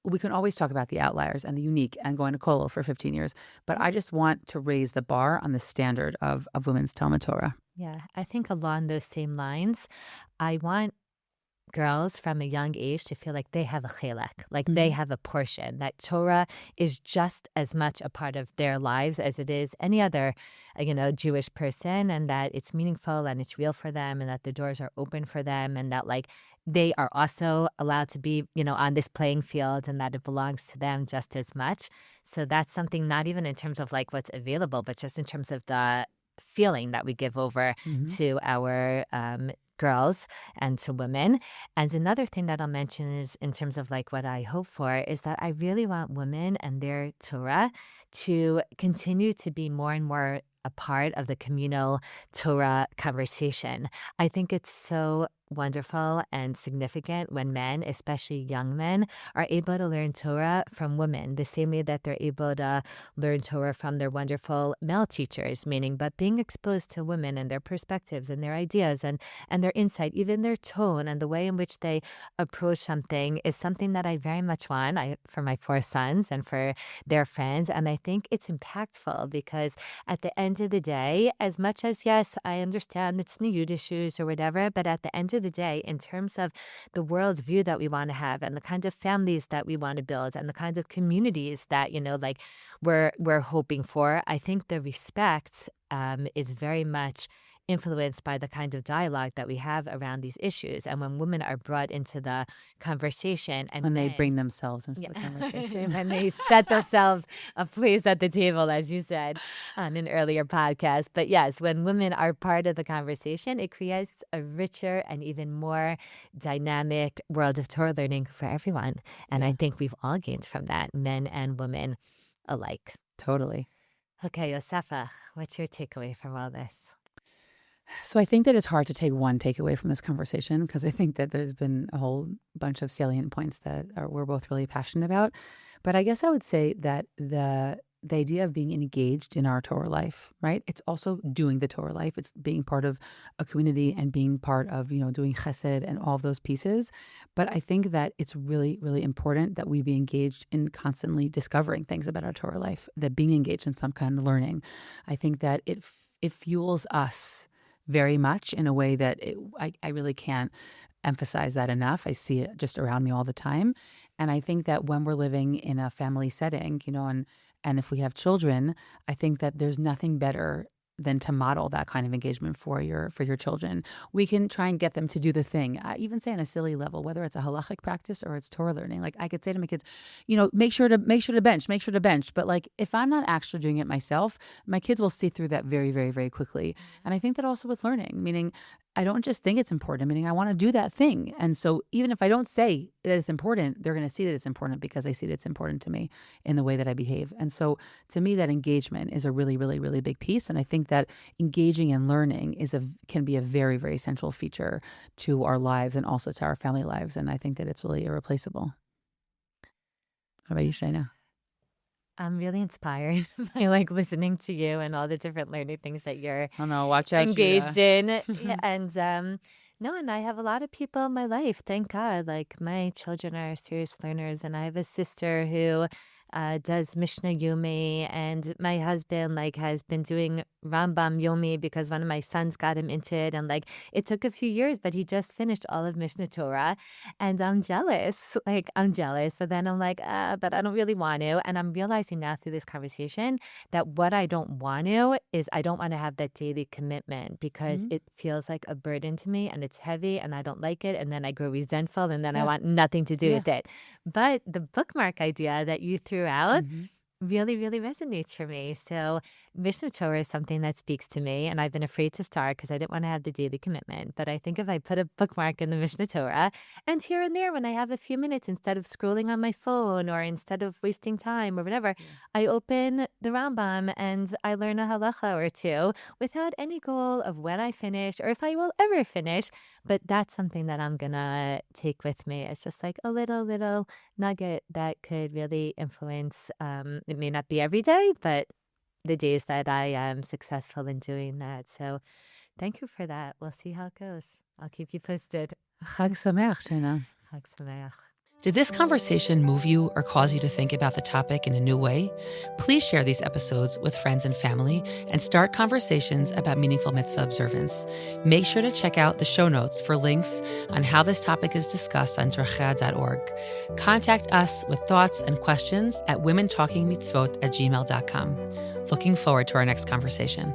We can always talk about the outliers and the unique and going to Kollel for 15 years. But I just want to raise the bar on the standard of women's Talmud Torah. Yeah, I think along those same lines, I want girls from a young age to feel like they have a chelek, like they Mhm. have a portion, that Torah is just as much a part of their lives as it is any other, Jewish person, and that it's meaningful and it's real for them, and that the doors are open for them, and that like they are also allowed to be, on this playing field, and that it belongs to them just as much. So that's something not even in terms of like what's available, but just in terms of the feeling that we give over Mhm. to our girls and to women. And another thing that I'll mention is in terms of like what I hope for is that I really want women and their Torah to continue to be more and more a part of the communal Torah conversation. I think it's so wonderful and significant when men, especially young men, are able to learn Torah from women, the same way that they're able to learn Torah from their wonderful male teachers, meaning, but being exposed to women and their perspectives and their ideas and their insight, even their tone and the way in which they approach something is something that I very much want for my 4 sons and for their friends. And I think it's impactful because at the end of the day, as much as, yes, I understand it's Niyud issues or whatever, but at the end of the day, in terms of the world view that we want to have and the kind of families that we want to build and the kinds of communities that, like we're hoping for, I think the respect is very much influenced by the kind of dialogue that we have around these issues. And when women are brought into the conversation and When they men, bring themselves into the yeah, conversation. when they set themselves a place at the table, as you said on an earlier podcast. But yes, when women are part of the conversation, it creates a richer and even more dynamic world of Torah learning for everyone. And I Yeah, think we've all gained from that, men and women alike. totally. Okay, Yosefa, what's your takeaway from all this? So I think that it's hard to take one takeaway from this conversation because I think that there's been a whole bunch of salient points that we're both really passionate about. But I guess I would say that the idea of being engaged in our Torah life, right? It's also doing the Torah life. It's being part of a community and being part of, doing chesed and all of those pieces. But I think that it's really, really important that we be engaged in constantly discovering things about our Torah life, that being engaged in some kind of learning. I think that it fuels us very much in a way that I really can't emphasize that enough. I see it just around me all the time. And I think that when we're living in a family setting, and if we have children, I think that there's nothing better than to model that kind of engagement for your children. We can try and get them to do the thing. I even say on a silly level, whether it's a halachic practice or it's Torah learning. Like I could say to my kids, make sure to bench. But like if I'm not actually doing it myself, my kids will see through that very, very, very quickly. And I think that also with learning, meaning I don't just think it's important, meaning I want to do that thing. And so even if I don't say that it's important, they're going to see that it's important because I see that it's important to me in the way that I behave. And so to me, that engagement is a really, really, really big piece. And I think that engaging and learning can be a very, very central feature to our lives and also to our family lives. And I think that it's really irreplaceable. How about you, Shayna? I'm really inspired by like listening to you and all the different learning things that you're Oh no, watch out, engaged Judah. in. Yeah, and no, and I have a lot of people in my life, thank God. Like my children are serious learners, and I have a sister who does Mishnah Yumi, and my husband like has been doing Rambam Yomi because one of my sons got him into it, and like it took a few years, but he just finished all of Mishnah Torah, and I'm jealous. Like I'm jealous, but then I'm like, but I don't really want to, and I'm realizing now through this conversation that what I don't want to is I don't want to have that daily commitment because Mhm. it feels like a burden to me and it's heavy and I don't like it, and then I grow resentful and then I Yeah, want nothing to do yeah. with it. But the bookmark idea that you threw out Mhm. really, really resonates for me. So Mishnah Torah is something that speaks to me, and I've been afraid to start because I didn't want to have the daily commitment. But I think if I put a bookmark in the Mishnah Torah, and here and there when I have a few minutes, instead of scrolling on my phone or instead of wasting time or whatever, Yeah. I open the Rambam and I learn a halacha or two without any goal of when I finish or if I will ever finish. But that's something that I'm gonna take with me. It's just like a little nugget that could really influence. It may not be every day, but the days that I am successful in doing that. So thank you for that. We'll see how it goes. I'll keep you posted. Chag Sameach, Shayna. Chag Sameach. Did this conversation move you or cause you to think about the topic in a new way? Please share these episodes with friends and family and start conversations about meaningful mitzvah observance. Make sure to check out the show notes for links on how this topic is discussed on Deracheha.org. Contact us with thoughts and questions at womentalkingmitzvot@gmail.com. Looking forward to our next conversation.